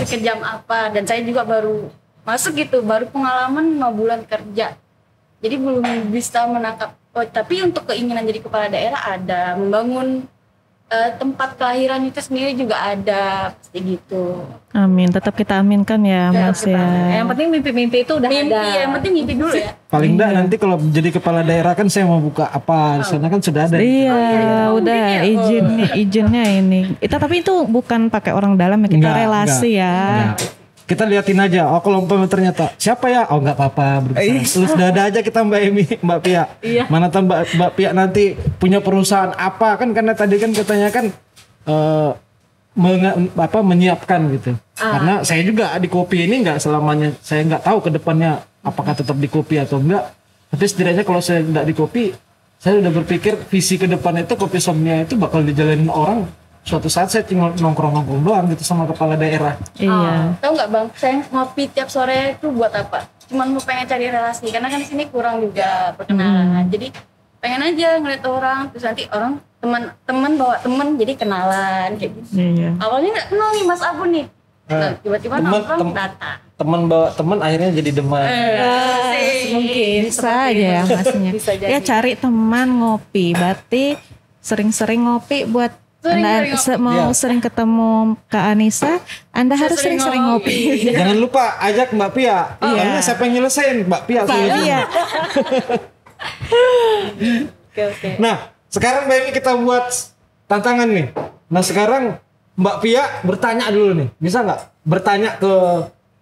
sekejam apa, dan saya juga baru masuk gitu, baru pengalaman 5 bulan kerja, jadi belum bisa menangkap. Tapi untuk keinginan jadi kepala daerah ada, membangun tempat kelahiran itu sendiri juga ada, pasti gitu. Amin, tetap kita aminkan ya Mas ya. Yang penting mimpi-mimpi itu udah Mimpi, ada. yang penting mimpi dulu ya. Paling enggak nanti kalau jadi kepala daerah kan saya mau buka apa, di sana kan sudah ada. Iya, udah izinnya ini. Tapi itu bukan pakai orang dalam ya, kita relasi ya. Enggak. Kita liatin aja, oh kalau umpamanya ternyata siapa ya, oh nggak apa-apa, terus sudah ada aja kita Mbak Emi, Mbak Pia. Iya. Mana tahu Mbak Pia nanti punya perusahaan apa kan, karena tadi kan katanya kan menyiapkan gitu. Karena saya juga di kopi ini nggak selamanya, saya nggak tahu ke depannya apakah tetap di kopi atau enggak. Tapi setidaknya kalau saya nggak di kopi, saya udah berpikir visi ke depan itu kopi Somnia itu bakal dijalanin orang. Suatu saat saya tinggal nongkrong-nongkrong doang gitu sama kepala daerah. Iya. Tahu nggak Bang, saya ngopi tiap sore itu buat apa? Cuman mau pengen cari relasi, karena kan di sini kurang juga perkenalan. Jadi pengen aja ngeliat orang, terus nanti orang teman bawa teman jadi kenalan kayak gitu. Iya. Awalnya nggak kenal nih Mas Abu nih. Nah, tiba-tiba nongkrong datang. Teman bawa teman akhirnya jadi deman. Mungkin bisa aja ya masnya. Bisa jadi. Ya cari teman ngopi, berarti sering-sering ngopi buat Anda mau sering ketemu Kak Anissa, Anda harus sering-sering ngopi. Jangan lupa ajak Mbak Pia. Karena siapa yang nyelesain? Mbak Pia. Iya. Oke. Nah, sekarang Mbak Emi kita buat tantangan nih. Nah, sekarang Mbak Pia bertanya dulu nih. Bisa nggak bertanya ke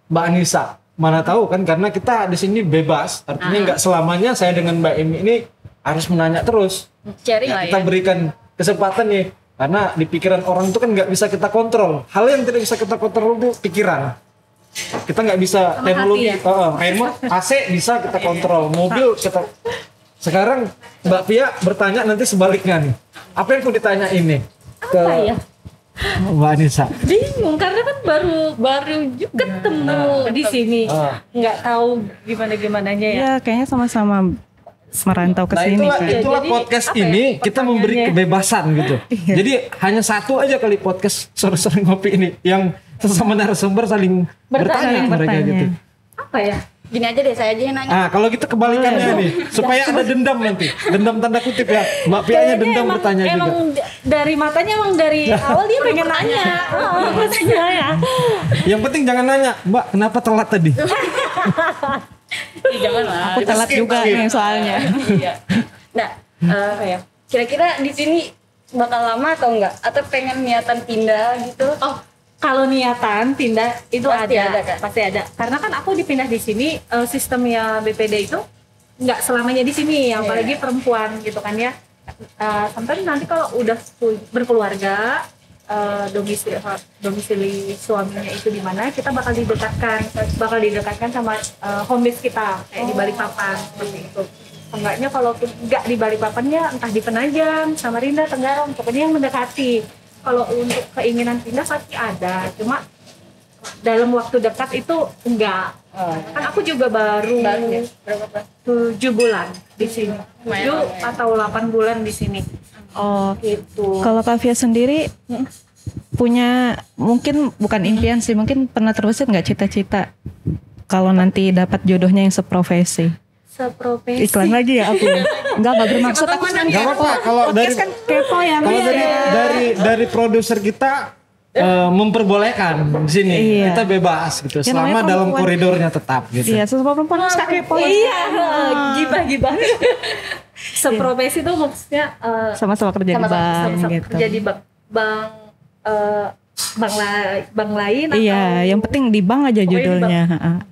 Mbak Anissa? Mana tahu kan, karena kita di sini bebas. Artinya nggak selamanya saya dengan Mbak Emi ini harus menanya terus. Sharing lah Kita ya. berikan kesempatan nih. Karena di pikiran orang itu kan nggak bisa kita kontrol. Hal yang tidak bisa kita kontrol itu pikiran. Kita nggak bisa Sama teknologi. hati ya? Remote AC bisa kita kontrol. Mobil kita. Sekarang Mbak Pia bertanya nanti sebaliknya nih. Apa yang mau ditanya ini ke Apa ya? Mbak Anissa? Bingung karena kan baru juga ketemu di sini. Nggak tahu gimana-gimananya ya. Ya kayaknya sama-sama merantau ke Nah sini itulah, kan. itulah Jadi, podcast apa ya, ini kita memberi pertanyaannya? kebebasan gitu. Jadi hanya satu aja kali podcast sore-sore ngopi ini yang sesama narasumber saling bertanya Saling mereka bertanya. gitu. Apa ya? Gini aja deh, saya aja yang nanya. Ah kalau gitu kebalikannya nih supaya ada dendam nanti, dendam tanda kutip ya. Mbak Pianya dendam bertanya emang juga. dari matanya emang dari awal dia pengen nanya. Maksudnya ya. Yang penting jangan nanya, Mbak kenapa telat tadi? Jangan lah. Aku telat juga nih soalnya. Iya. Nah, apa ya? Kira-kira di sini bakal lama atau enggak? Atau pengen niatan pindah gitu? Oh, kalau niatan pindah itu Pasti ada, ada, kan? pasti ada. Karena kan aku dipindah di sini sistemnya BPD itu nggak selamanya di sini, apalagi perempuan gitu kan ya. Sampai nanti kalau udah berkeluarga, domisili suaminya itu di mana, kita bakal didekatkan sama home base kita kayak di Balikpapan seperti itu. Enggaknya kalau nggak di Balikpapannya entah di Penajam, Samarinda, Tenggarong, pokoknya yang mendekati. Kalau untuk keinginan pindah pasti ada, cuma dalam waktu dekat itu enggak. Kan aku juga baru ya? Berapa? 7 bulan di sini. Lumayan 7 atau 8 bulan di sini. Oh, Gitu. kalau Kak Fia sendiri punya mungkin bukan impian sih, mungkin pernah terusin nggak cita-cita kalau nanti dapat jodohnya yang seprofesi? Seprofesi. Iklan lagi ya aku. Enggak bermaksud aku senang Gak apa-apa kalau dari kan kepo ya. kalau dari produser kita memperbolehkan di sini Iya. kita bebas gitu Ya, selama namanya dalam perempuan. koridornya tetap gitu. Iya, sesama perempuan harus kepo. Iya, gibah. Seprofesi itu maksudnya Sama-sama kerja di bank gitu. kerja di bank lain Iya, atau yang penting di bank aja Pokoknya di judulnya.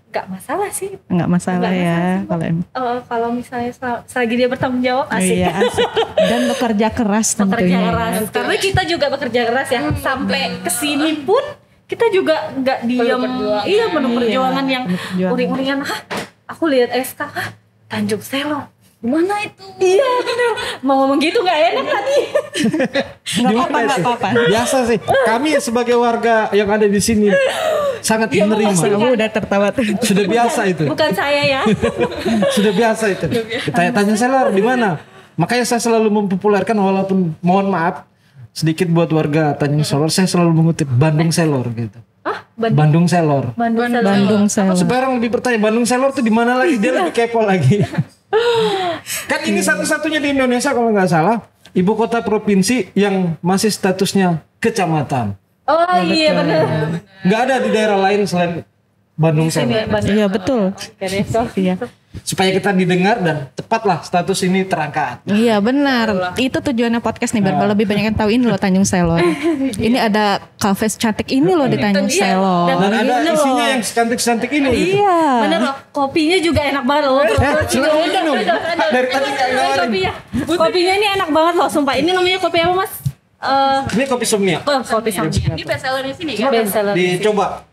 nggak masalah sih. Enggak masalah Nggak ya masalah sih, kalau em- Kalau misalnya selagi dia bertanggung jawab asik. Iya, asik. Dan bekerja keras Bekerja tentunya. keras. Karena kita juga bekerja keras ya. Sampai kesini pun kita juga nggak diam. perjuangan. Iya, penuh perjuangan yang penuh perjuangan. uring-uringan. Hah, aku lihat SK. Hah, Tanjung Selong. Gimana itu? Iya benar. Mau ngomong gitu nggak enak tadi. Enggak Gimana apa-apa, enggak sih? apa-apa. Biasa sih. Kami sebagai warga yang ada di sini sangat menerima. Kamu udah tertawa tuh. Sudah biasa itu. Bukan saya ya. Sudah biasa itu. Ditanya-tanya seller di mana? Makanya saya selalu mempopulerkan walaupun mohon maaf sedikit buat warga Tanjung Selor, saya selalu mengutip Bandung Selor gitu. Ah, Bandung Selor. Bandung saya. Supaya orang lebih bertanya Bandung Selor tuh di mana lagi? Dia lebih kepo lagi. Kan ini satu-satunya di Indonesia kalau nggak salah ibu kota provinsi yang masih statusnya kecamatan. Oh iya benar. Nggak ada di daerah lain selain Bandung Selor. Iya, betul. Iya. Supaya kita didengar dan tepatlah status ini terangkat. Iya benar, itu tujuannya podcast nih biar lebih banyak yang tahu ini loh Tanjung Selor. Ini ada kafe cantik ini loh di Tanjung Selor. Dan ada isinya yang secantik-cantik ini. gitu. Iya. Bener loh, kopinya juga enak banget loh. silakan minum. Dari tadi nggak ngawarin. Kopinya ini enak banget loh, sumpah. Ini namanya kopi apa mas? Ini kopi Somnia. Kopi sama. Ini best seller di sini kan? Best seller. Dicoba.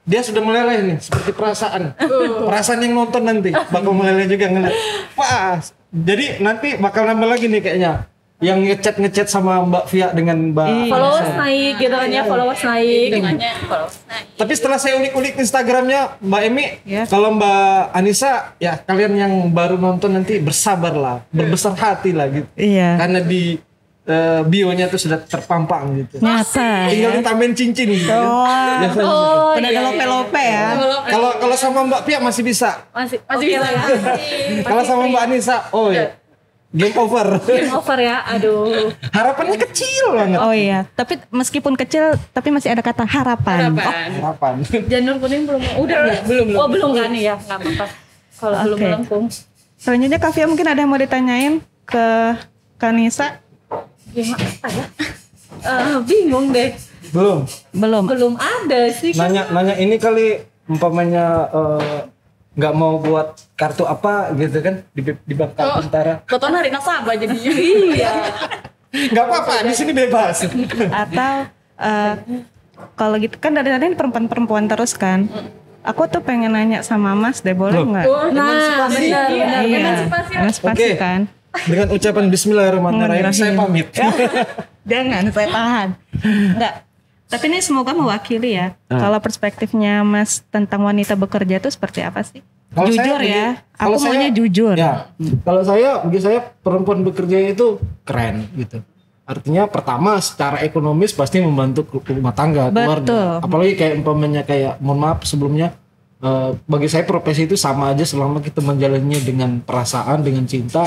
Dia sudah meleleh nih, seperti perasaan. Perasaan yang nonton nanti bakal meleleh juga ngeliat. Wah, jadi nanti bakal nambah lagi nih kayaknya. Yang ngechat sama Mbak Via dengan Mbak Followers Anissa. naik gitu kan ya, followers naik. Hitungannya kalau Tapi setelah saya ulik-ulik Instagramnya Mbak Emi, Ya. kalau Mbak Anissa, ya kalian yang baru nonton nanti bersabarlah, berbesar hati lah gitu. Iya. Karena di bionya tuh sudah terpampang gitu. Nyata. Tinggal ditambahin cincin gitu. Biasanya gitu. Udah ada lope-lope ya. Kalau sama Mbak Pia masih bisa. Masih bisa ya. Kalau sama Mbak Anissa, oh ya, game over. Game over ya. Aduh. Harapannya kecil banget. Oh iya, tapi meskipun kecil tapi masih ada kata harapan. Harapan. Janur kuning belum. Udah belum. Oh belum kan ya, nggak apa-apa. Kalau belum Oke. melengkung. Selanjutnya Kak Via mungkin ada yang mau ditanyain ke Kanisa? Gimana ya? Bingung deh. Belum. Belum. Ada sih. Nanya ini kali umpamanya nggak mau buat kartu apa gitu kan di bank Kaltara. Foto narik nasabah jadinya. Iya. Nggak apa-apa, di sini bebas. Atau kalau gitu kan dari tadi perempuan-perempuan terus kan. Aku tuh pengen nanya sama Mas deh, boleh nggak? Nah, benar. Iya, Emansipasi. emansipasi Oke. kan. Dengan ucapan Bismillahirrahmanirrahim, saya pamit. Jangan, saya tahan. Enggak. Tapi ini semoga mewakili ya. Kalau perspektifnya Mas tentang wanita bekerja itu seperti apa sih? Kalau Jujur saya- ya. kalau Aku saya- maunya jujur. Ya, kalau bagi saya perempuan bekerja itu keren gitu. Artinya pertama secara ekonomis pasti membantu rumah tangga, keluarga. Betul. Apalagi kayak umpamanya kayak mohon maaf sebelumnya bagi saya profesi itu sama aja selama kita menjalaninya dengan perasaan, dengan cinta,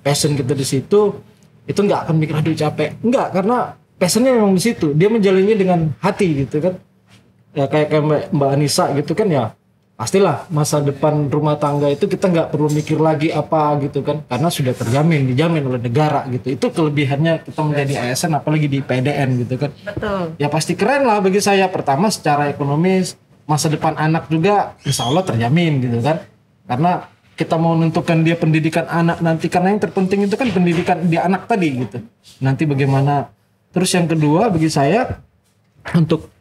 passion kita di situ, itu nggak akan mikir aduh capek. Enggak, karena passionnya memang di situ. Dia menjalaninya dengan hati gitu kan. Ya kayak Mbak Anissa gitu kan ya. Pastilah masa depan rumah tangga itu kita nggak perlu mikir lagi apa gitu kan, karena sudah dijamin oleh negara gitu. Itu kelebihannya kita menjadi ASN apalagi di PDN gitu kan. Betul. Ya pasti keren lah bagi saya. Pertama secara ekonomis, masa depan anak juga insya Allah terjamin gitu kan. Karena kita mau menentukan dia pendidikan anak nanti, karena yang terpenting itu kan pendidikan dia anak tadi gitu. Nanti bagaimana. Terus yang kedua bagi saya untuk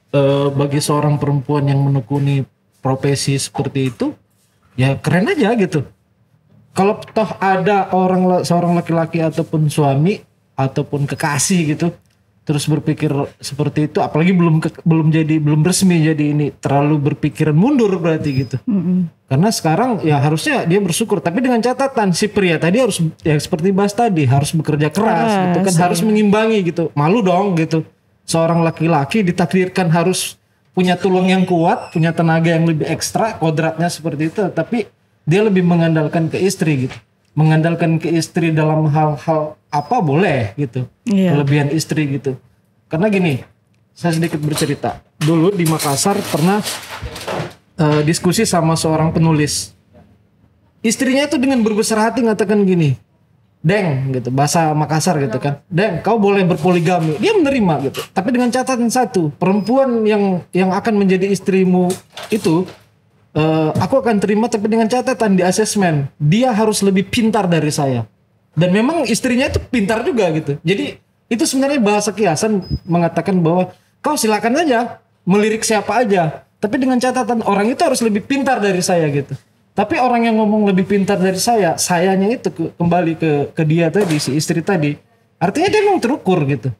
bagi seorang perempuan yang menekuni profesi seperti itu ya keren aja gitu. Kalau toh ada seorang laki-laki ataupun suami ataupun kekasih gitu terus berpikir seperti itu, apalagi belum resmi jadi ini, terlalu berpikiran mundur berarti gitu. Karena sekarang ya harusnya dia bersyukur, tapi dengan catatan si pria tadi harus ya seperti bahas tadi harus bekerja keras gitu kan, harus mengimbangi gitu. Malu dong gitu. Seorang laki-laki ditakdirkan harus punya tulang yang kuat, punya tenaga yang lebih ekstra, kodratnya seperti itu, tapi dia lebih mengandalkan ke istri gitu. Mengandalkan ke istri dalam hal-hal apa boleh gitu. Iya. Kelebihan istri gitu. Karena gini, saya sedikit bercerita. Dulu di Makassar pernah diskusi sama seorang penulis. Istrinya itu dengan berbesar hati ngatakan gini, Deng gitu, bahasa Makassar gitu kan. Deng, kau boleh berpoligami. Dia menerima gitu. Tapi dengan catatan satu, perempuan yang akan menjadi istrimu itu aku akan terima, tapi dengan catatan di asesmen dia harus lebih pintar dari saya. Dan memang istrinya itu pintar juga gitu. Jadi itu sebenarnya bahasa kiasan mengatakan bahwa kau silakan aja melirik siapa aja, tapi dengan catatan orang itu harus lebih pintar dari saya gitu. Tapi orang yang ngomong lebih pintar dari sayanya itu kembali ke dia tadi, si istri tadi. Artinya dia memang terukur gitu.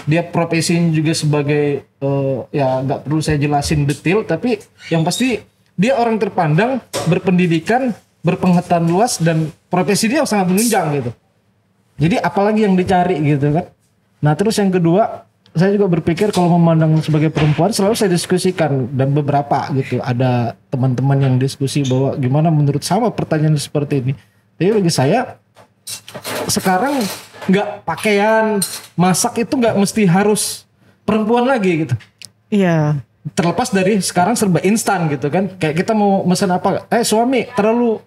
Dia profesinya juga sebagai ya nggak perlu saya jelasin detail, tapi yang pasti dia orang terpandang, berpendidikan, berpengetahuan luas, dan profesi dia sangat menunjang gitu. Jadi apalagi yang dicari gitu kan. Nah terus yang kedua, saya juga berpikir kalau memandang sebagai perempuan selalu saya diskusikan, dan beberapa gitu ada teman-teman yang diskusi bahwa gimana menurut sama pertanyaan seperti ini. Tapi bagi saya sekarang nggak pakaian masak itu nggak mesti harus perempuan lagi gitu. Iya. Terlepas dari sekarang serba instan gitu kan. Kayak kita mau pesan apa? Suami terlalu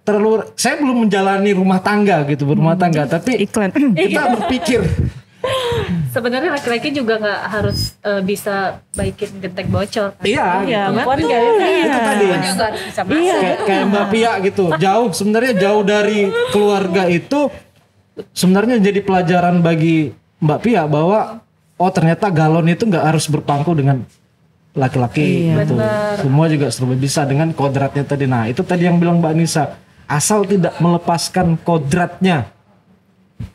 saya belum menjalani rumah tangga gitu, berumah tangga, tapi Iklan. kita berpikir Sebenarnya laki-laki juga nggak harus bisa baikin genteng bocor. iya gitu. Perempuan betul. nggak bisa. Itu tadi. Juga harus bisa masak. Iya. Kayak Mbak Pia gitu, jauh dari keluarga itu sebenarnya jadi pelajaran bagi Mbak Pia bahwa oh ternyata galon itu nggak harus berpangku dengan laki-laki gitu. Semua juga serba bisa dengan kodratnya tadi. Nah itu tadi yang bilang Mbak Anissa, asal tidak melepaskan kodratnya.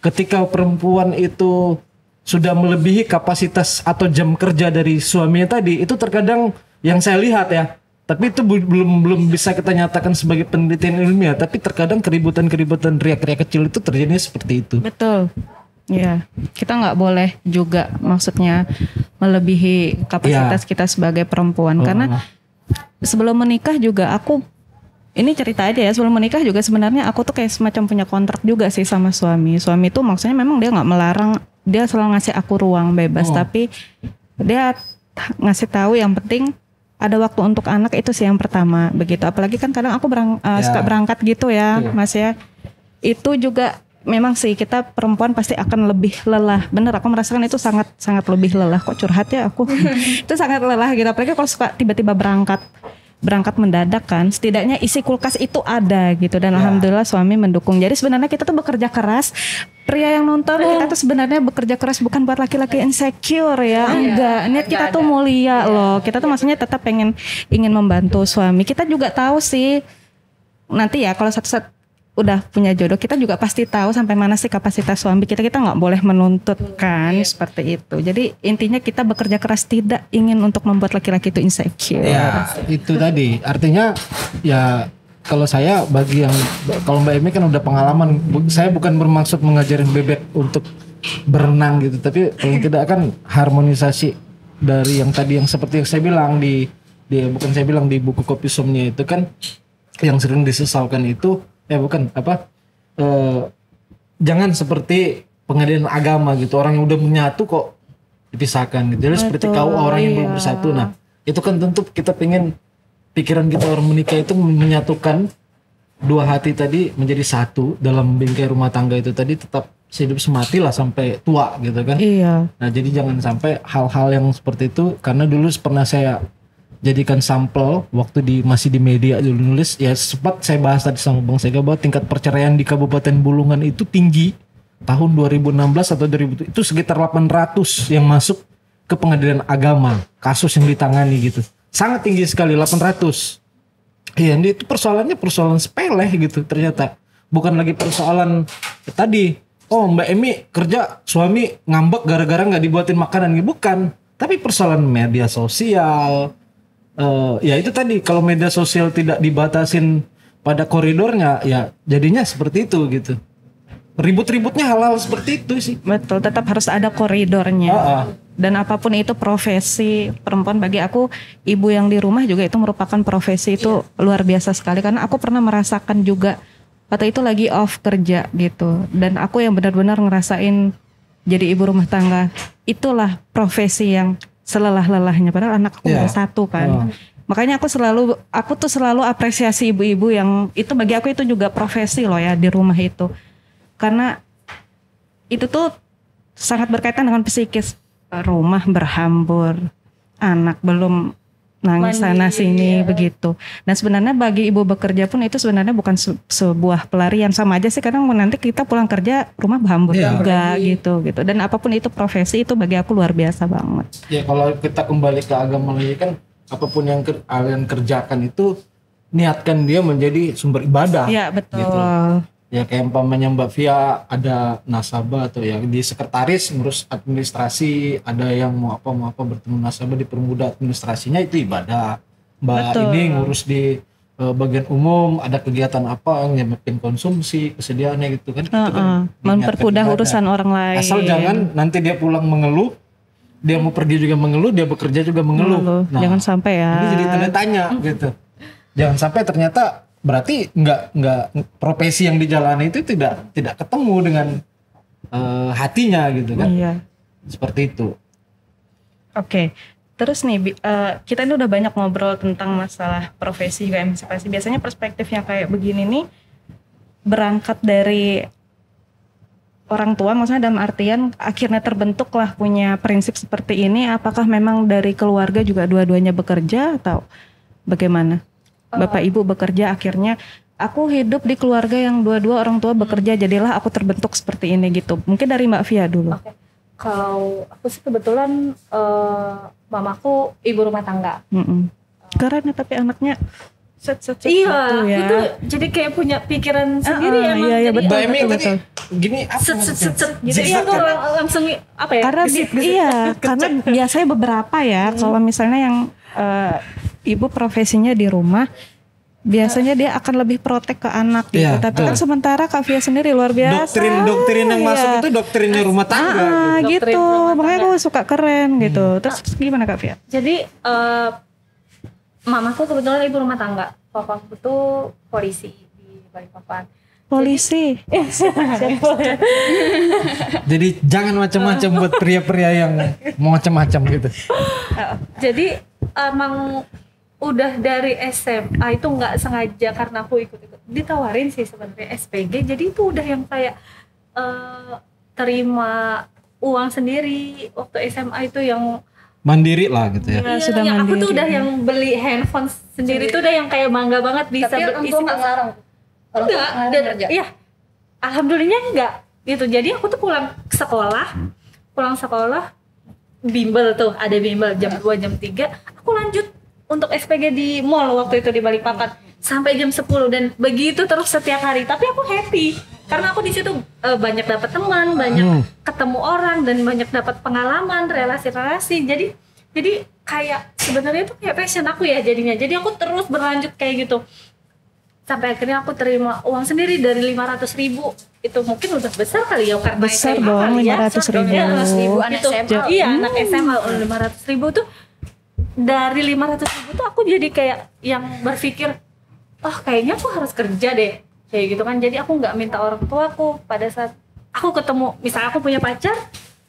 Ketika perempuan itu sudah melebihi kapasitas atau jam kerja dari suaminya tadi, itu terkadang yang saya lihat ya, tapi itu belum bisa kita nyatakan sebagai penelitian ilmiah, tapi terkadang keributan riak-riak kecil itu terjadi seperti itu. Betul. Iya, kita nggak boleh juga maksudnya melebihi kapasitas kita sebagai perempuan karena sebelum menikah juga aku ini cerita aja ya, sebelum menikah juga sebenarnya aku tuh kayak semacam punya kontrak juga sih sama suami. Suami tuh maksudnya memang dia nggak melarang, dia selalu ngasih aku ruang bebas, tapi dia ngasih tahu yang penting ada waktu untuk anak itu sih yang pertama begitu. Apalagi kan kadang aku suka berangkat gitu ya, Mas ya. Itu juga memang sih kita perempuan pasti akan lebih lelah. Bener, aku merasakan itu sangat lebih lelah. Kok curhat ya aku? Itu sangat lelah gitu. Apalagi kalau suka tiba-tiba berangkat mendadak kan, setidaknya isi kulkas itu ada gitu dan alhamdulillah suami mendukung. Jadi sebenarnya kita tuh bekerja keras. Pria yang nonton kita tuh sebenarnya bekerja keras bukan buat laki-laki insecure ya, enggak. Niat kita tuh mulia loh. Kita tuh maksudnya tetap ingin membantu suami. Kita juga tahu sih nanti ya kalau satu-satu udah punya jodoh kita juga pasti tahu sampai mana sih kapasitas suami kita nggak boleh menuntut kan seperti itu. Jadi intinya kita bekerja keras, tidak ingin untuk membuat laki-laki itu insecure. Ya itu tadi artinya ya kalau saya bagi yang kalau Mbak Emi kan udah pengalaman, saya bukan bermaksud mengajarin bebek untuk berenang gitu, tapi paling tidak kan harmonisasi dari yang tadi yang seperti yang saya bilang di bukan saya bilang di buku Kopi Somnia itu kan yang sering disesalkan itu jangan seperti pengadilan agama gitu, orang yang udah menyatu kok dipisahkan gitu. Jadi seperti kau orang yang belum bersatu. Nah itu kan tentu kita pengen pikiran kita orang menikah itu menyatukan dua hati tadi menjadi satu dalam bingkai rumah tangga itu tadi, tetap hidup semati lah sampai tua gitu kan. Iya. Nah jadi jangan sampai hal-hal yang seperti itu, karena dulu pernah saya jadikan sampel waktu masih di media dulu nulis ya, sempat saya bahas tadi sama Bang Sega bahwa tingkat perceraian di Kabupaten Bulungan itu tinggi tahun 2016 atau 2000 itu sekitar 800 yang masuk ke pengadilan agama, kasus yang ditangani gitu, sangat tinggi sekali 800. Iya, ini itu persoalannya persoalan sepele gitu ternyata, bukan lagi persoalan tadi Mbak Emi kerja suami ngambek gara-gara nggak dibuatin makanan, bukan, tapi persoalan media sosial. Ya itu tadi, kalau media sosial tidak dibatasin pada koridornya ya jadinya seperti itu gitu. Ribut-ributnya hal-hal seperti itu sih. Betul, tetap harus ada koridornya. Dan apapun itu profesi perempuan, bagi aku ibu yang di rumah juga itu merupakan profesi itu luar biasa sekali, karena aku pernah merasakan juga waktu itu lagi off kerja gitu, dan aku yang benar-benar ngerasain jadi ibu rumah tangga. Itulah profesi yang selelah-lelahnya, padahal anak aku baru satu kan. Makanya aku tuh selalu apresiasi ibu-ibu yang itu, bagi aku itu juga profesi loh ya di rumah itu. Karena itu tuh sangat berkaitan dengan psikis. Rumah berhambur, anak belum nangis sana sini begitu. Dan sebenarnya bagi ibu bekerja pun itu sebenarnya bukan sebuah pelarian, sama aja sih kadang nanti kita pulang kerja rumah berhambur juga gitu. Dan apapun itu profesi itu bagi aku luar biasa banget. Ya kalau kita kembali ke agama lagi kan, apapun yang kalian kerjakan itu niatkan dia menjadi sumber ibadah. Iya betul. Gitu. Ya kayak umpamanya Mbak Via ada nasabah atau ya di sekretaris ngurus administrasi, ada yang mau apa bertemu nasabah dipermudah administrasinya, itu ibadah. Mbak ini ngurus di bagian umum, ada kegiatan apa yang nyiapin konsumsi kesediaannya gitu kan. Itu kan mempermudah urusan orang lain. Asal jangan nanti dia pulang mengeluh, dia mau pergi juga mengeluh, dia bekerja juga mengeluh. Nah, jangan sampai ya. Ini jadi tanda tanya gitu. Jangan sampai ternyata berarti nggak profesi yang dijalani itu tidak ketemu dengan hatinya gitu kan. Iya. Seperti itu. Oke. Terus nih kita ini udah banyak ngobrol tentang masalah profesi juga emansipasi. Biasanya perspektifnya kayak begini nih berangkat dari orang tua, maksudnya dalam artian akhirnya terbentuklah punya prinsip seperti ini. Apakah memang dari keluarga juga dua-duanya bekerja atau bagaimana? Bapak ibu bekerja, akhirnya aku hidup di keluarga yang dua-dua orang tua bekerja, jadilah aku terbentuk seperti ini gitu. Mungkin dari Mbak Via dulu. Oke. Kalau aku sih kebetulan mamaku ibu rumah tangga. Keren ya, tapi anaknya iya ya. Itu jadi kayak punya pikiran sendiri ya. Iya betul. Mbak Emi tadi gini gitu ya, aku langsung apa ya? Karena karena biasanya beberapa ya kalau misalnya yang ibu profesinya di rumah, biasanya dia akan lebih protek ke anak gitu. Iya, Tapi kan betul. sementara Kak Via sendiri luar biasa. Doktrin yang masuk Iya. itu doktrinnya rumah tangga. Gitu. Doktrin rumah Makanya tangga. aku suka keren gitu. Terus gimana Kak Via? Jadi mamaku kebetulan ibu rumah tangga, papaku tuh polisi di Balikpapan. Polisi. Jadi jangan macam-macam buat pria-pria yang mau macam-macam gitu. Jadi emang udah dari SMA itu nggak sengaja karena aku ikut-ikut ditawarin sih sebenarnya SPG. Jadi itu udah yang kayak terima uang sendiri waktu SMA itu yang Mandiri lah gitu ya. Ya, sudah yang aku tuh mandiri. udah yang beli handphone sendiri tuh udah yang kayak bangga banget bisa Tapi orang tua berisi. nggak ngelarang. Orang tua Enggak, ngelarang kerja. iya. Alhamdulillahnya enggak gitu. Jadi aku tuh pulang sekolah bimbel tuh, ada bimbel jam 2 jam 3, aku lanjut untuk SPG di mall waktu itu di Balikpapan sampai jam 10 dan begitu terus setiap hari. Tapi aku happy karena aku di situ banyak dapat teman, banyak ketemu orang dan banyak dapat pengalaman, relasi-relasi. Jadi kayak sebenarnya itu kayak passion aku ya jadinya. Jadi aku terus berlanjut kayak gitu. Sampai akhirnya aku terima uang sendiri dari 500.000. Itu mungkin udah besar kali ya karena Besar SMA dong, kali ya. 500.000. Iya, 500.000 anak gitu. SMA. Iya, anak SMA 500.000 tuh dari 500.000 tuh aku jadi kayak yang berpikir, oh kayaknya aku harus kerja deh, kayak gitu kan. Jadi aku nggak minta orang tuaku pada saat aku ketemu, misalnya aku punya pacar,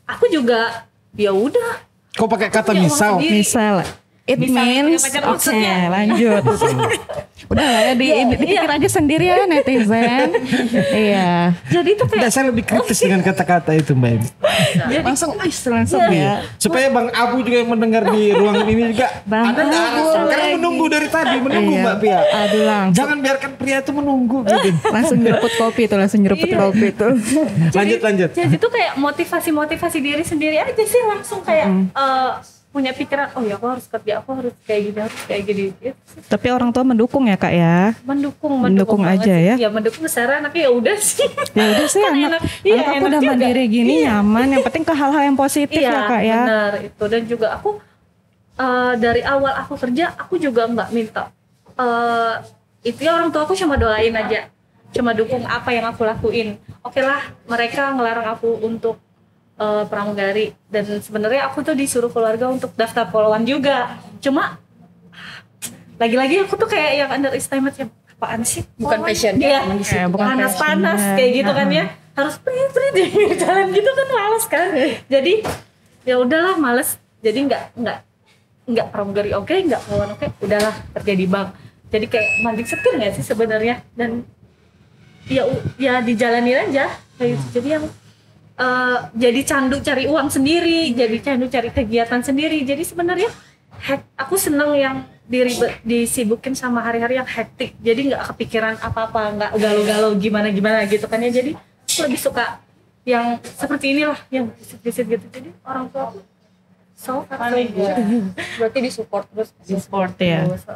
aku juga ya udah. Kok pakai kata punya uang misal? sendiri. Misal it Misalnya punya means pacar oke maksudnya. lanjut. Udah lah ya dipikir aja sendiri ya netizen. Iya. Jadi itu kayak Nggak, saya lebih kritis dengan kata-kata itu Mbak Emi. Langsung ya. Supaya Bang Abu juga yang mendengar di ruangan ini juga Bang ada nggak Abu alasan? Karena lagi. menunggu dari tadi, menunggu Iya. Mbak Pia. Aduh langsung. Jangan biarkan pria itu menunggu gitu. Langsung nyeruput kopi tuh, kopi tuh. Lanjut. Jadi tuh kayak motivasi diri sendiri aja sih, langsung kayak punya pikiran, oh ya aku harus kerja, aku harus kayak gini. Gitu sih. Tapi orang tua mendukung ya Kak ya. Mendukung aja banget sih. ya. Ya mendukung secara anaknya ya udah sih. Ya udah sih Kan anak, enak. Iya, anak aku enak udah juga. mandiri gini nyaman. Yang penting ke hal-hal yang positif Iya, ya Kak ya. benar itu. Dan juga aku dari awal aku kerja, aku juga nggak minta. Itu ya orang tua aku cuma doain aja, cuma dukung apa yang aku lakuin. Oke lah, mereka ngelarang aku untuk pramugari, dan sebenarnya aku tuh disuruh keluarga untuk daftar poluan juga. Cuma lagi-lagi aku tuh kayak yang underestimate, yang apaan sih? Bukan poluan? passion Iya, emang di situ. Bukan panas-panas passion. kayak gitu kan ya. Harus prit-prit di jalan gitu kan males kan. Jadi ya udahlah males. Jadi nggak pramugari oke, nggak poluan oke, udahlah kerja di bank. Jadi kayak mandek setir nggak sih sebenarnya, dan ya dijalanin aja kayak gitu. Jadi yang jadi candu cari uang sendiri, jadi candu cari kegiatan sendiri. Jadi sebenarnya aku seneng yang disibukin sama hari-hari yang hektik. Jadi nggak kepikiran apa-apa, nggak galau-galau gimana gitu kan ya. Jadi aku lebih suka yang seperti inilah, yang visit gitu. Jadi orang tua aku Berarti disupport terus. Support ya. Terus,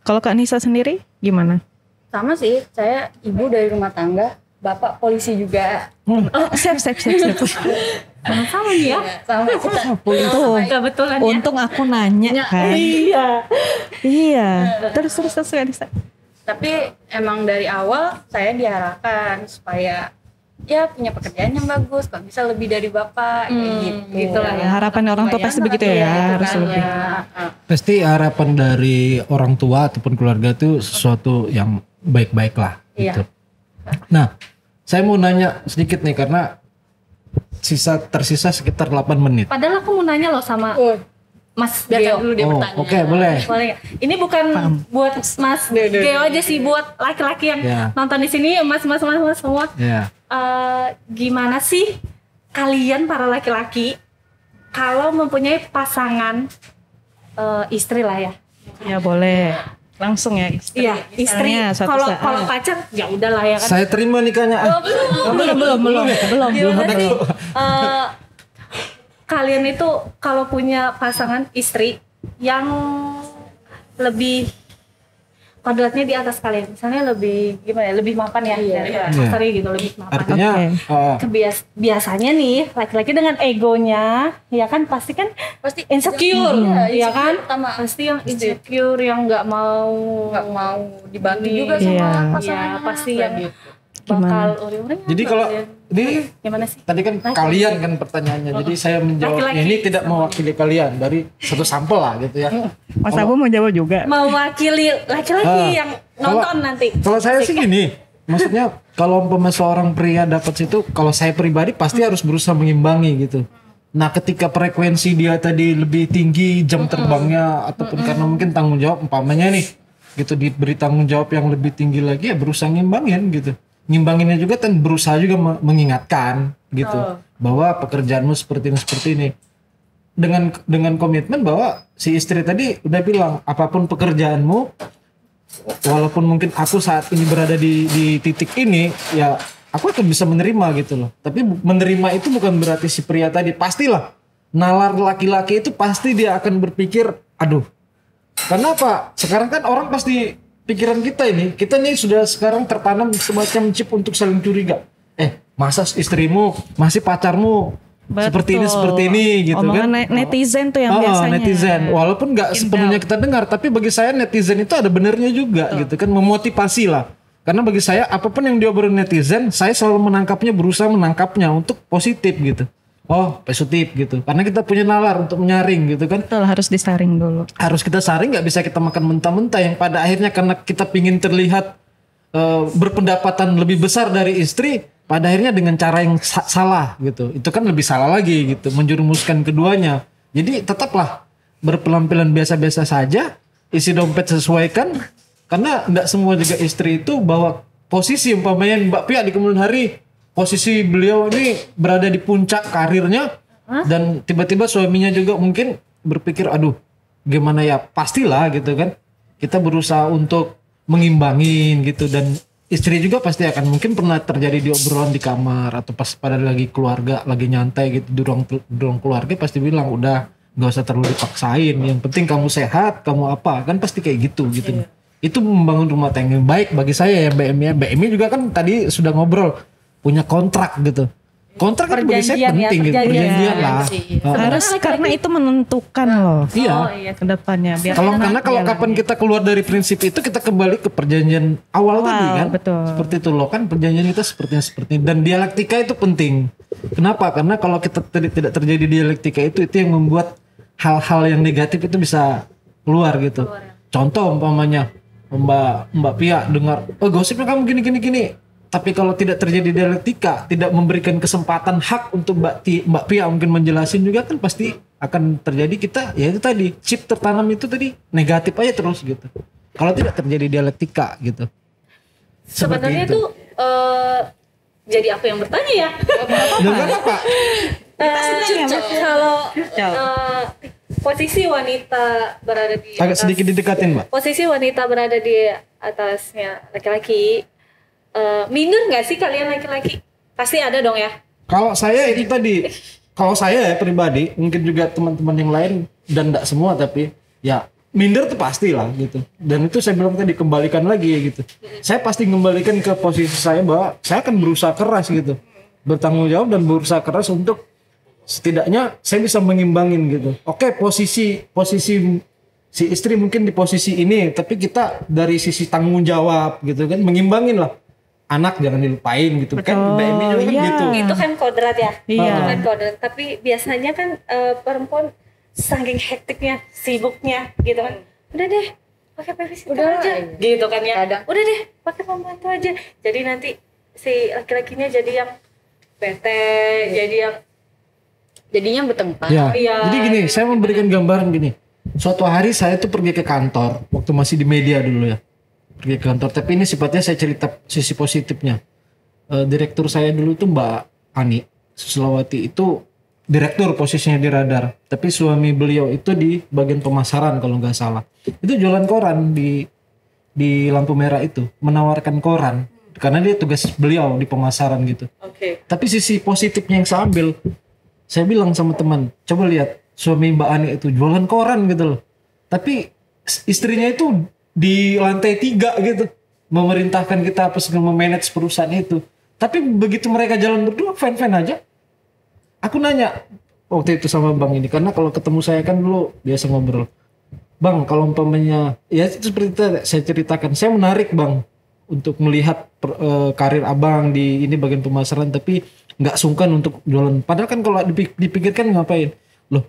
Kalau Kak Nisa sendiri gimana? Sama sih, saya ibu dari rumah tangga, bapak polisi juga. Oh, siap. sama nih ya. Sama kita. Tuh, Kebetulan ya. untung aku nanya kan. Iya. Iya. Terus Kak Nisa. Tapi emang dari awal saya diarahkan supaya ya punya pekerjaan yang bagus, kok bisa lebih dari bapak kayak gitu. Gitulah ya. Harapan orang tua pasti begitu ya, harus lebih. Pasti harapan dari orang tua ataupun keluarga itu sesuatu yang baik-baik lah gitu. Iya. Nah, saya mau nanya sedikit nih karena tersisa sekitar 8 menit. Padahal aku mau nanya loh sama Mas Biarkan Geo. dulu dia Oh, bertanya. oke, boleh. Boleh nggak? Ini bukan buat Mas Geo aja sih, buat laki-laki yang Ya. nonton di sini, mas semua. Ya. Gimana sih kalian para laki-laki kalau mempunyai pasangan istri lah ya? Ya boleh. Langsung ya istri. Iya, istri. Misalnya suatu Kalau saat. pacar ya udahlah ya kan. Saya terima nikahnya. Belum. Gimana sih kalian itu kalau punya pasangan istri yang lebih kodratnya di atas kalian. Misalnya lebih gimana ya, lebih mapan ya dari Sari gitu, lebih mapan. Artinya Biasanya nih laki-laki dengan egonya ya kan pasti insecure, ya kan? Pasti yang insecure, yang nggak mau dibantu juga sama pasangannya. Ya, pasti yang bakal uri-uri. Jadi kalau ini gimana sih? tadi kan kalian kan pertanyaannya. Jadi saya menjawab ini tidak mewakili kalian dari satu sampel lah gitu ya. Mas Abu mau jawab juga. Mewakili laki-laki yang nonton nanti. Kalau saya sih gini, maksudnya kalau umpama seorang pria dapat situ, kalau saya pribadi pasti harus berusaha mengimbangi gitu. Nah, ketika frekuensi dia tadi lebih tinggi jam terbangnya ataupun karena mungkin tanggung jawab umpamanya nih gitu diberi tanggung jawab yang lebih tinggi lagi ya berusaha ngimbangin gitu. Ngimbanginnya juga kan berusaha juga mengingatkan gitu bahwa pekerjaanmu seperti ini dengan komitmen bahwa si istri tadi udah bilang apapun pekerjaanmu walaupun mungkin aku saat ini berada di titik ini ya aku akan bisa menerima gitu loh. Tapi menerima itu bukan berarti si pria tadi pastilah nalar laki-laki itu pasti dia akan berpikir aduh karena apa sekarang kan orang pasti pikiran kita nih sudah sekarang tertanam semacam chip untuk saling curiga. Masa istrimu masih pacarmu seperti ini gitu. Omongan kan netizen tuh yang biasanya netizen walaupun nggak sepenuhnya kita dengar tapi bagi saya netizen itu ada benernya juga gitu kan memotivasi lah karena bagi saya apapun yang diobrolin netizen saya selalu berusaha menangkapnya untuk positif gitu. Positif gitu karena kita punya nalar untuk menyaring gitu kan. Betul, harus disaring dulu. Harus kita saring, nggak bisa kita makan mentah-mentah yang pada akhirnya karena kita pingin terlihat berpendapatan lebih besar dari istri pada akhirnya dengan cara yang salah gitu. Itu kan lebih salah lagi gitu menjerumuskan keduanya. Jadi tetaplah berpenampilan biasa-biasa saja, isi dompet sesuaikan karena nggak semua juga istri itu bawa posisi umpamanya Mbak Pia di kemudian hari posisi beliau ini berada di puncak karirnya dan tiba-tiba suaminya juga mungkin berpikir aduh gimana ya pastilah gitu kan kita berusaha untuk mengimbangin gitu dan istri juga pasti akan mungkin pernah terjadi di obrolan di kamar atau pas pada lagi keluarga lagi nyantai gitu di ruang keluarga pasti bilang udah nggak usah terlalu dipaksain yang penting kamu sehat kamu apa kan pasti kayak gitu itu membangun rumah tangga yang baik bagi saya ya Mbak Emi juga kan tadi sudah ngobrol punya kontrak gitu. Kontrak itu bagi saya penting gitu. Perjanjian lah. Harus karena itu menentukan loh. Iya. Ke depannya. Karena kalau kapan kita keluar dari prinsip itu kita kembali ke perjanjian awal tadi kan. Betul. Seperti itu loh kan perjanjian kita seperti ini. Dan dialektika itu penting. Kenapa? Karena kalau kita tidak terjadi dialektika itu yang membuat hal-hal yang negatif itu bisa keluar gitu. Contoh umpamanya Mbak Pia dengar, gosipnya kamu gini. Tapi kalau tidak terjadi dialektika, tidak memberikan kesempatan hak untuk Mbak Pia mungkin menjelasin juga kan pasti akan terjadi kita ya itu tadi chip tertanam itu tadi negatif aja terus gitu. Kalau tidak terjadi dialektika gitu. Sebenarnya itu jadi aku yang bertanya ya. Dengan apa? Kalau posisi wanita berada di agak sedikit didekatin Mbak. Posisi wanita berada di atasnya laki-laki. Minder nggak sih kalian laki-laki? Pasti ada dong ya. Kalau saya itu tadi, kalau saya ya pribadi, mungkin juga teman-teman yang lain dan enggak semua tapi ya minder tuh pasti lah gitu. Dan itu saya bilang tadi kembalikan lagi ya gitu. Saya pasti kembalikan ke posisi saya bahwa saya akan berusaha keras gitu, bertanggung jawab dan berusaha keras untuk setidaknya saya bisa mengimbangin gitu. Oke, posisi si istri mungkin di posisi ini, tapi kita dari sisi tanggung jawab gitu kan mengimbangin lah. Anak jangan dilupain gitu. Betul, kan Mbak Emi juga kan gitu. Itu kan kodrat ya. Iya. Itu kan kodrat. Tapi biasanya kan perempuan saking hektiknya, sibuknya gitu kan. Udah deh, pakai babysitter aja. Gitu kan ya. Udah deh, pakai pembantu aja. Jadi nanti si laki-lakinya jadi yang bete, jadinya bertengkar. Ya. Jadi gini, saya memberikan gambaran gini. Suatu hari saya tuh pergi ke kantor waktu masih di media dulu ya. Pergi ke kantor, tapi ini sifatnya saya cerita sisi positifnya. Direktur saya dulu tuh Mbak Ani Suslawati itu direktur posisinya di Radar, tapi suami beliau itu di bagian pemasaran kalau nggak salah. Itu jualan koran di lampu merah itu, menawarkan koran karena dia tugas beliau di pemasaran gitu. Tapi sisi positifnya yang saya ambil, saya bilang sama teman, coba lihat suami Mbak Ani itu jualan koran gitu loh. Tapi istrinya itu di lantai 3 gitu, memerintahkan kita apa segala memanage perusahaan itu. Tapi begitu mereka jalan berdua fine-fine aja. Aku nanya waktu itu sama Bang ini, karena kalau ketemu saya kan dulu biasa ngobrol. Bang, kalau umpamanya ya itu seperti itu saya ceritakan, saya menarik Bang untuk melihat karir Abang di ini bagian pemasaran, tapi nggak sungkan untuk jualan. Padahal kan kalau dipikirkan ngapain? Loh,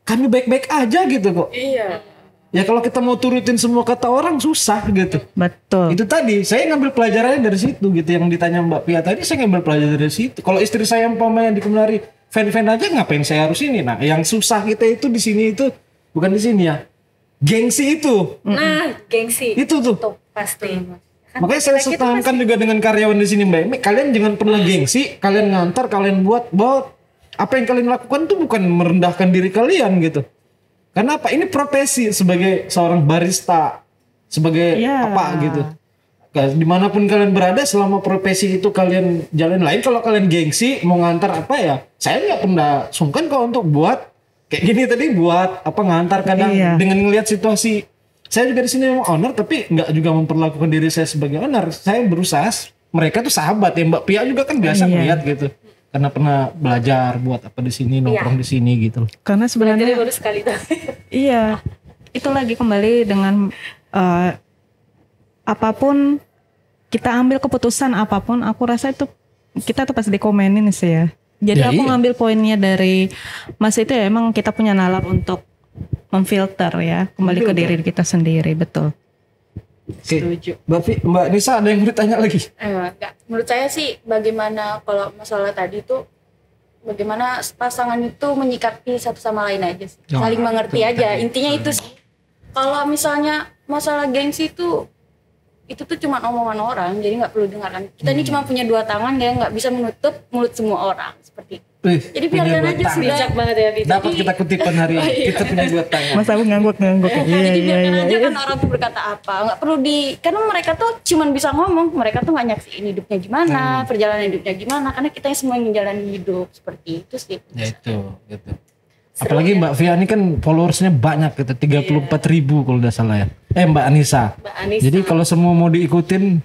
kami baik-baik aja gitu kok. Iya. Ya kalau kita mau turutin semua kata orang susah gitu. Betul. Itu tadi saya ngambil pelajarannya dari situ gitu, yang ditanya Mbak Pia tadi saya ngambil pelajaran dari situ. Kalau istri saya umpamanya di Kemari fan-fan aja, ngapain saya harus ini? Nah, yang susah kita itu di sini itu bukan di sini ya. Gengsi itu. Nah, gengsi. Itu tuh. Tuh, pasti. Makanya saya setankan juga dengan karyawan di sini Mbak. Kalian jangan pernah gengsi, kalian ngantar, kalian buat apa yang kalian lakukan tuh bukan merendahkan diri kalian gitu. Karena apa? Ini profesi sebagai seorang barista, sebagai apa gitu. Dimanapun kalian berada, selama profesi itu kalian jalan lain, kalau kalian gengsi mau ngantar apa ya, saya nggak pernah sungkan kok untuk buat kayak gini tadi, buat apa ngantar kadang dengan ngelihat situasi. Saya juga di sini memang owner, tapi nggak juga memperlakukan diri saya sebagai owner. Saya berusaha, mereka tuh sahabat ya, Mbak Pia juga kan biasa melihat gitu. Karena pernah belajar buat apa di sini, nongkrong di sini gitu. Karena sebenarnya baru sekali tuh. iya, itu lagi kembali dengan apapun kita ambil keputusan apapun, aku rasa itu kita tuh pasti dikomenin sih ya. Jadi aku ngambil poinnya dari Mas itu ya, emang kita punya nalar untuk memfilter ya, kembali ke diri kita sendiri, betul. Setuju. Mbak Nisa ada yang mau ditanya lagi? Enggak. Menurut saya sih bagaimana kalau masalah tadi tuh bagaimana pasangan itu menyikapi satu sama lain aja sih. Saling mengerti aja. Intinya itu sih. Kalau misalnya masalah gengsi itu tuh cuma omongan orang, jadi nggak perlu dengarkan. Kita ini cuma punya 2 tangan, ya nggak bisa menutup mulut semua orang seperti itu. Jadi biarkan aja sudah. Bijak banget ya, bijak. Dapat kita kutipan hari ini. Kita punya 2 tangan. Mas aku ngangguk-ngangguk. Jadi biarkan aja kan orang tuh berkata apa, nggak perlu karena mereka tuh cuma bisa ngomong, mereka tuh nggak nyaksiin hidupnya gimana, perjalanan hidupnya gimana, karena kita yang semua yang menjalani hidup seperti itu sih. Ya itu, gitu. Apalagi Mbak Via ini kan followersnya banyak gitu, 34.000 kalau udah salah ya. Mbak Anissa. Jadi kalau semua mau diikutin,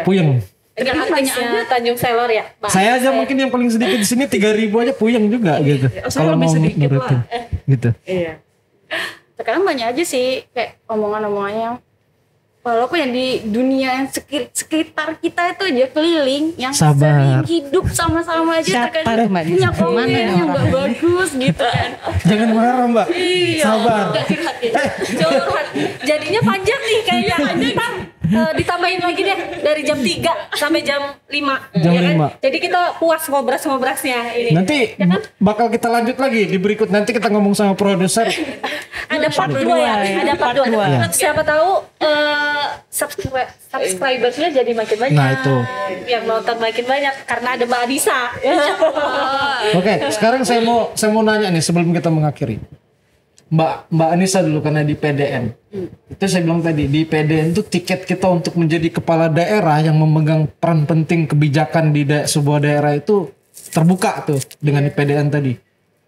puyeng. Dengan artisnya Tanjung Selor ya, Pak. Saya aja mungkin yang paling sedikit di sini 3.000 aja puyeng juga gitu. Kalau mau nurutin, gitu. Iya. Sekarang banyak aja sih kayak omongan-omongannya. Walaupun yang di dunia yang sekitar kita itu aja keliling, yang sering hidup sama-sama aja terkadang punya komen yang gak bagus gitu kan. Jangan marah Mbak. Sabar. Curhat. Jadinya panjang nih kayaknya. Ditambahin lagi deh dari jam 3 sampai jam 5. Jam 5. Jadi kita puas ngobras-ngobrasnya ini. Nanti bakal kita lanjut lagi di berikut, nanti kita ngomong sama produser. Ada part 2 ya. Ada part 2. Siapa tahu subscribersnya jadi makin banyak. Nah itu. Yang nonton makin banyak karena ada Mbak Adisa. Oke, sekarang saya mau nanya nih sebelum kita mengakhiri. Mbak Anissa dulu, karena di PDN. Itu saya bilang tadi, di PDN itu tiket kita untuk menjadi kepala daerah yang memegang peran penting kebijakan di sebuah daerah itu terbuka tuh dengan di PDN tadi.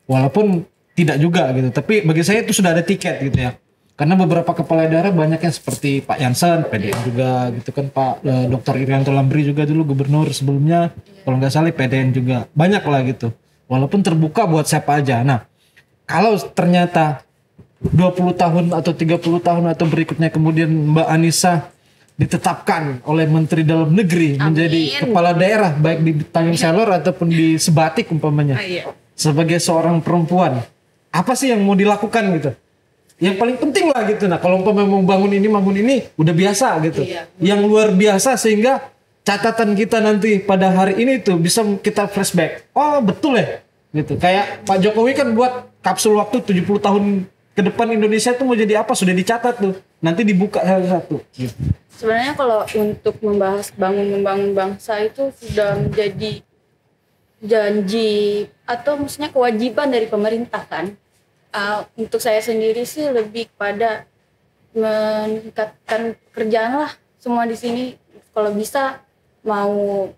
Walaupun tidak juga gitu, tapi bagi saya itu sudah ada tiket gitu ya. Karena beberapa kepala daerah banyak yang seperti Pak Yansen, PDN juga gitu kan, Pak Dr. Irianto Lambri juga dulu gubernur sebelumnya, kalau nggak salah PDN juga, banyak lah gitu. Walaupun terbuka buat siapa aja. Nah, kalau ternyata 20 tahun atau 30 tahun atau berikutnya kemudian Mbak Anissa ditetapkan oleh Menteri Dalam Negeri menjadi kepala daerah baik di Tanjung Selor ataupun di Sebatik umpamanya, sebagai seorang perempuan, apa sih yang mau dilakukan gitu? Yang paling penting lah gitu. Nah kalau umpamanya mau bangun ini udah biasa gitu, yang luar biasa sehingga catatan kita nanti pada hari ini tuh bisa kita flashback, oh betul ya gitu. Kayak Pak Jokowi kan buat kapsul waktu 70 tahun ke depan Indonesia tuh mau jadi apa, sudah dicatat tuh, nanti dibuka satu-satu gitu. Sebenarnya kalau untuk membahas membangun bangsa itu sudah menjadi janji atau maksudnya kewajiban dari pemerintah kan. Untuk saya sendiri sih lebih pada meningkatkan pekerjaan lah semua di sini. Kalau bisa kalau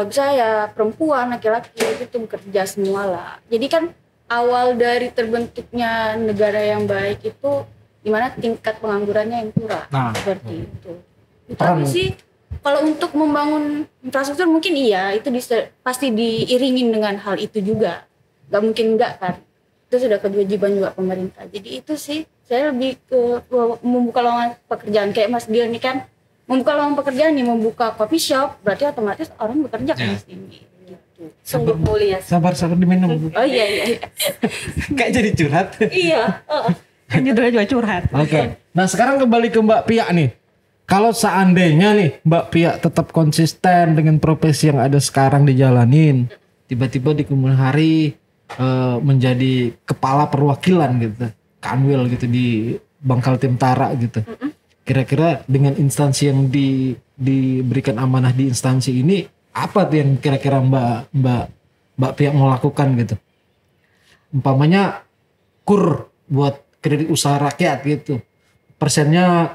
bisa ya perempuan, laki-laki itu bekerja semua lah. Jadi kan awal dari terbentuknya negara yang baik itu dimana tingkat penganggurannya yang kurang. Nah, Seperti itu. Peran- Tapi sih kalau untuk membangun infrastruktur mungkin iya, itu pasti diiringin dengan hal itu juga. Gak mungkin enggak kan. Itu sudah kewajiban juga pemerintah. Jadi itu sih saya lebih ke membuka lowongan pekerjaan. Kayak Mas Dio ini kan membuka lowongan pekerjaan nih, membuka coffee shop, berarti otomatis orang bekerja kan di sini. Gitu. Sungguh mulia. Sabar diminum. Oh iya. Kayak jadi curhat. Iya. Kan judulnya juga curhat. Oke. Nah sekarang kembali ke Mbak Pia nih. Kalau seandainya nih Mbak Pia tetap konsisten dengan profesi yang ada sekarang dijalanin, tiba-tiba di kemudian hari menjadi kepala perwakilan gitu, Kanwil gitu di Bangkal Timtara gitu. Kira-kira dengan instansi yang diberikan amanah di instansi ini, apa tuh yang kira-kira Mbak Pia mau lakukan gitu? Umpamanya KUR buat kredit usaha rakyat gitu, persennya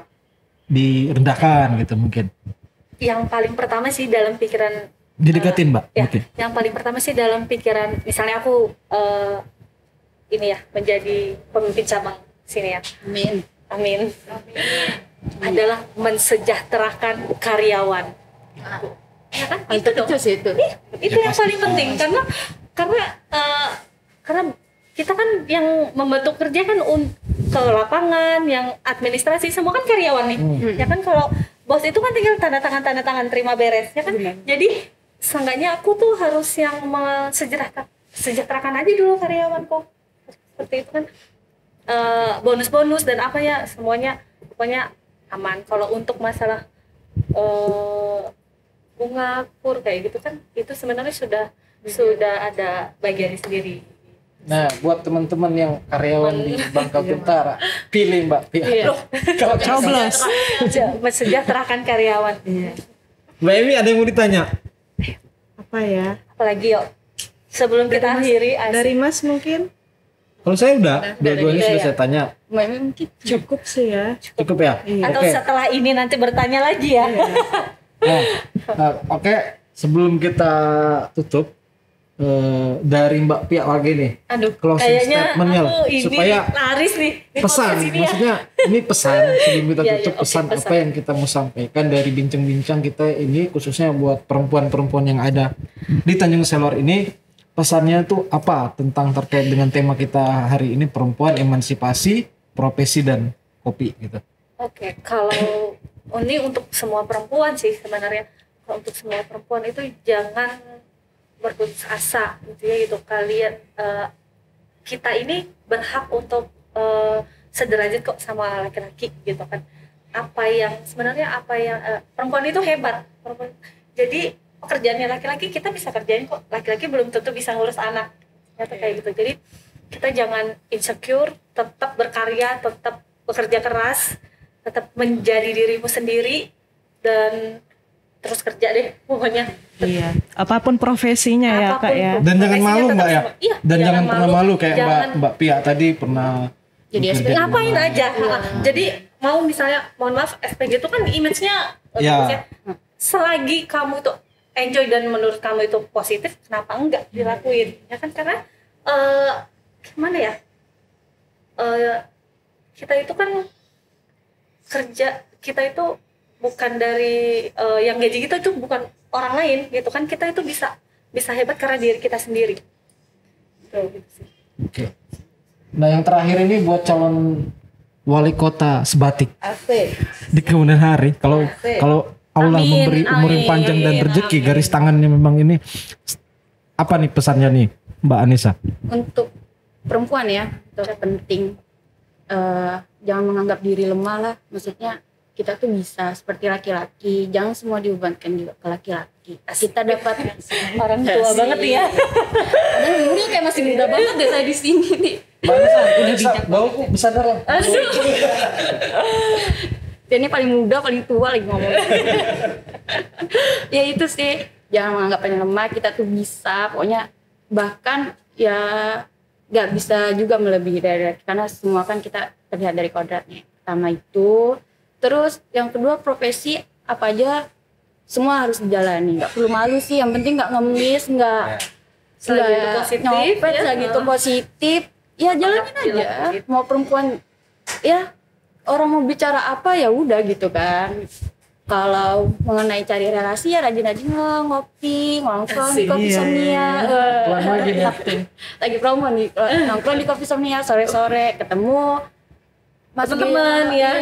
direndahkan gitu mungkin. Yang paling pertama sih dalam pikiran Didekatin Mbak ya, mungkin. yang paling pertama sih dalam pikiran, misalnya aku ini ya menjadi pemimpin cabang sini ya. Amin. Adalah mensejahterakan karyawan. Ya kan? Itu dong. Itu sih itu. Itu yang paling penting karena kita kan yang membantu kerja kan ke lapangan, yang administrasi semua kan karyawan nih. Ya kan kalau bos itu kan tinggal tanda tangan terima beres ya kan. Jadi seenggaknya aku tuh harus yang sejahterakan aja dulu karyawanku. Seperti itu kan. Bonus-bonus dan apa ya semuanya pokoknya aman. Kalau untuk masalah bunga KUR kayak gitu kan itu sebenarnya sudah ada bagiannya sendiri. Nah, buat teman-teman yang karyawan di Bangkal Timtara, pilih Mbak Pia. Iya. Kalau Coblos. Mensejahterakan karyawan. Mbak Emi ada yang mau ditanya? Apa ya? Apalagi yuk sebelum kita akhiri Dari Mas mungkin? Kalau saya udah, dua-duanya udah sudah ya. saya tanya. Mungkin Cukup sih ya. Cukup ya? atau Oke. setelah ini nanti bertanya lagi ya. Oke, sebelum kita tutup, dari Mbak Pia lagi nih. Aduh, Closing kayaknya statement-nya lah, aku ini supaya laris nih di pesan, podcast ini ya. maksudnya ini pesan sebelum kita Iya, tutup, iya, oke, pesan pesan. apa yang kita mau sampaikan dari bincang-bincang kita ini khususnya buat perempuan-perempuan yang ada di Tanjung Selor ini, pesannya tuh apa tentang terkait dengan tema kita hari ini, perempuan, emansipasi, profesi dan kopi gitu. Oke, kalau ini untuk semua perempuan sih sebenarnya. Kalau untuk semua perempuan itu jangan berputus asa gitu ya gitu. Kalian kita ini berhak untuk sederajat kok sama laki-laki gitu kan. Sebenarnya perempuan itu hebat. Jadi pekerjaannya laki-laki kita bisa kerjain kok. Laki-laki belum tentu bisa ngurus anak. Ternyata kayak gitu. Jadi kita jangan insecure, tetap berkarya, tetap bekerja keras, tetap menjadi dirimu sendiri dan terus kerja deh pokoknya. Iya. Apapun profesinya ya Kak Apapun ya. itu. Dan jangan Profesinya malu tetap Mbak ya. sama. Iya, Dan jangan pernah malu kayak Jangan- Mbak Pia tadi pernah Jadi bekerja SPG. di ngapain mana. aja. Jadi mau misalnya mohon maaf SPG itu kan image-nya Ya. bagusnya. Selagi kamu tuh enjoy dan menurut kamu itu positif, kenapa enggak dilakuin? Ya kan karena gimana ya? Kita itu kan kerja, kita itu bukan dari yang gaji kita itu bukan orang lain gitu kan. Kita itu bisa hebat karena diri kita sendiri. Gitu sih. Oke. Nah yang terakhir ini buat calon wali kota Sebatik Asik. di kemudian hari. Kalau Asik. Allah Amin, memberi umur yang amin, panjang dan rezeki, amin. garis tangannya memang ini. Apa nih pesannya nih Mbak Anissa? Untuk perempuan ya, itu penting. Jangan menganggap diri lemah lah. Maksudnya kita tuh bisa seperti laki-laki. Jangan semua dibebankan juga ke laki-laki. Kita dapat Orang tua banget ya. Dan umurnya kayak masih muda banget deh saya di sini nih. Mbak Anissa, udah bauku besar darah. Dia ini paling muda, paling tua lagi ngomong. Ya itu sih, jangan menganggap yang lemah, kita tuh bisa. Pokoknya bahkan ya nggak bisa juga melebihi dari, karena semua kan kita terlihat dari kodratnya. Pertama itu, terus yang kedua profesi apa aja semua harus dijalani. Nggak perlu malu sih, yang penting nggak ngemis, nggak Selagi itu positif, nyopet, ya. selagi itu positif. Ya jalanin aja. Mau perempuan ya orang mau bicara apa ya udah gitu kan. Kalau mengenai cari relasi ya rajin-rajin ngopi, nongkrong di Kopi Somnia. Lagi promo nih, nongkrong di Kopi Somnia sore-sore ketemu teman ya,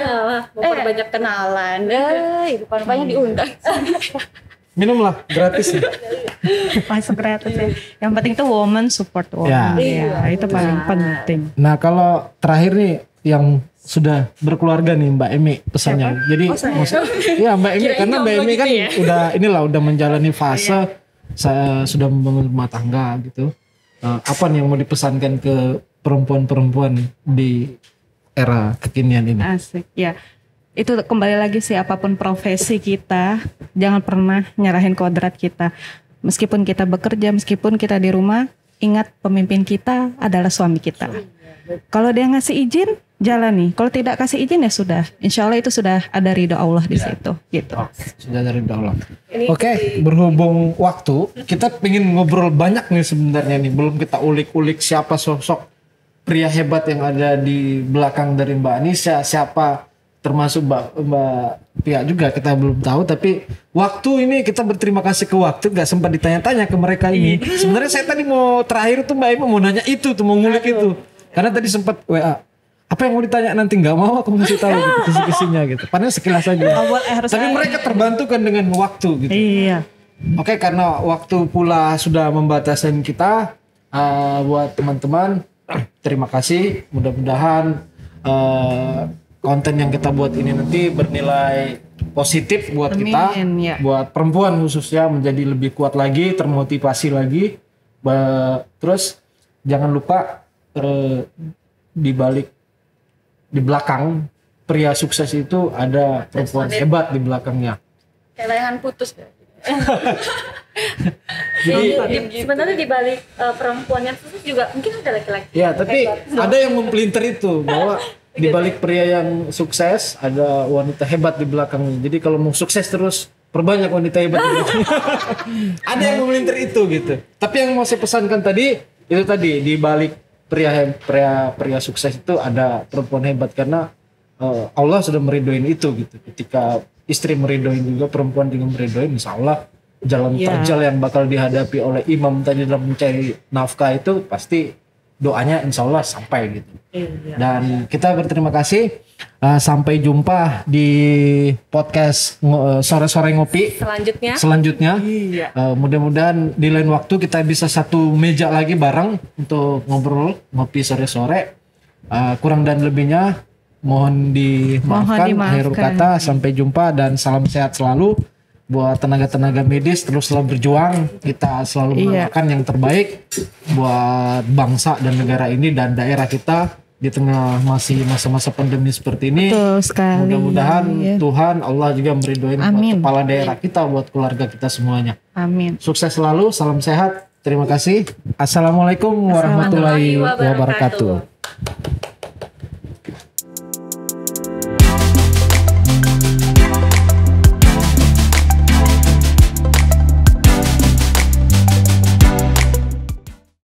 banyak kenalan deh, itu banyak diundang. Minumlah gratis ya. Masuk gratis ya. Yang penting tuh woman support woman. Ya, itu paling penting. Nah kalau terakhir nih yang sudah berkeluarga nih Mbak Emi pesannya. Jadi ya Mbak Emi karena Mbak Emi kan udah menjalani fase saya sudah membangun rumah tangga gitu. Apa nih yang mau dipesankan ke perempuan-perempuan di era kekinian ini? Asik ya. Itu kembali lagi sih apapun profesi kita, jangan pernah nyerahin kodrat kita. Meskipun kita bekerja, meskipun kita di rumah, ingat pemimpin kita adalah suami kita. Kalau dia ngasih izin, jalani. Kalau tidak kasih izin ya sudah. Insya Allah itu sudah ada ridho Allah di situ. Gitu. Sudah ada ridho Allah. Oke, berhubung waktu, kita pengen ngobrol banyak nih sebenarnya nih. Belum kita ulik-ulik siapa sosok pria hebat yang ada di belakang dari Mbak Anissa, siapa termasuk Mbak Pia juga kita belum tahu, tapi waktu ini kita berterima kasih ke waktu, nggak sempat ditanya-tanya ke mereka ini. Sebenarnya saya tadi mau terakhir tuh Mbak Ema mau nanya itu tuh, mau ngulik itu, karena tadi sempat WA apa yang mau ditanya nanti, nggak mau aku ngasih tahu gitu kisi-kisinya gitu, padahal sekilas aja. Tapi mereka terbantu kan dengan waktu gitu. Iya. Oke, karena waktu pula sudah membatasi kita, buat teman-teman terima kasih, mudah-mudahan konten yang kita buat ini nanti bernilai positif buat kita, ya. Buat perempuan khususnya menjadi lebih kuat lagi, termotivasi lagi. Terus jangan lupa di belakang pria sukses itu ada perempuan hebat di belakangnya. Kayak layangan putus. Sebenarnya di balik perempuan yang sukses juga mungkin ada laki-laki. Ya, tapi ada yang mempelintir itu bahwa di balik pria yang sukses ada wanita hebat di belakangnya. Jadi kalau mau sukses terus perbanyak wanita hebat di belakangnya. Ada yang memelintir itu gitu. Tapi yang mau saya pesankan tadi itu tadi di balik pria sukses itu ada perempuan hebat, karena Allah sudah meridoin itu gitu. Ketika istri meridoin juga, perempuan juga meridoin, insya Allah jalan terjal yang bakal dihadapi oleh imam tadi dalam mencari nafkah itu pasti doanya insya Allah sampai gitu. Dan kita berterima kasih. Sampai jumpa di podcast sore-sore ngopi selanjutnya. Mudah-mudahan di lain waktu kita bisa satu meja lagi bareng untuk ngobrol ngopi sore-sore. Kurang dan lebihnya mohon dimaafkan. Akhir kata, sampai jumpa dan salam sehat selalu. Buat tenaga-tenaga medis terus selalu berjuang, kita selalu melakukan yang terbaik buat bangsa dan negara ini dan daerah kita di tengah masih masa-masa pandemi seperti ini. Betul sekali. Mudah-mudahan Tuhan Allah juga meridhoin buat kepala daerah kita, buat keluarga kita semuanya. Amin. Sukses selalu, salam sehat. Terima kasih. Assalamualaikum warahmatullahi wabarakatuh.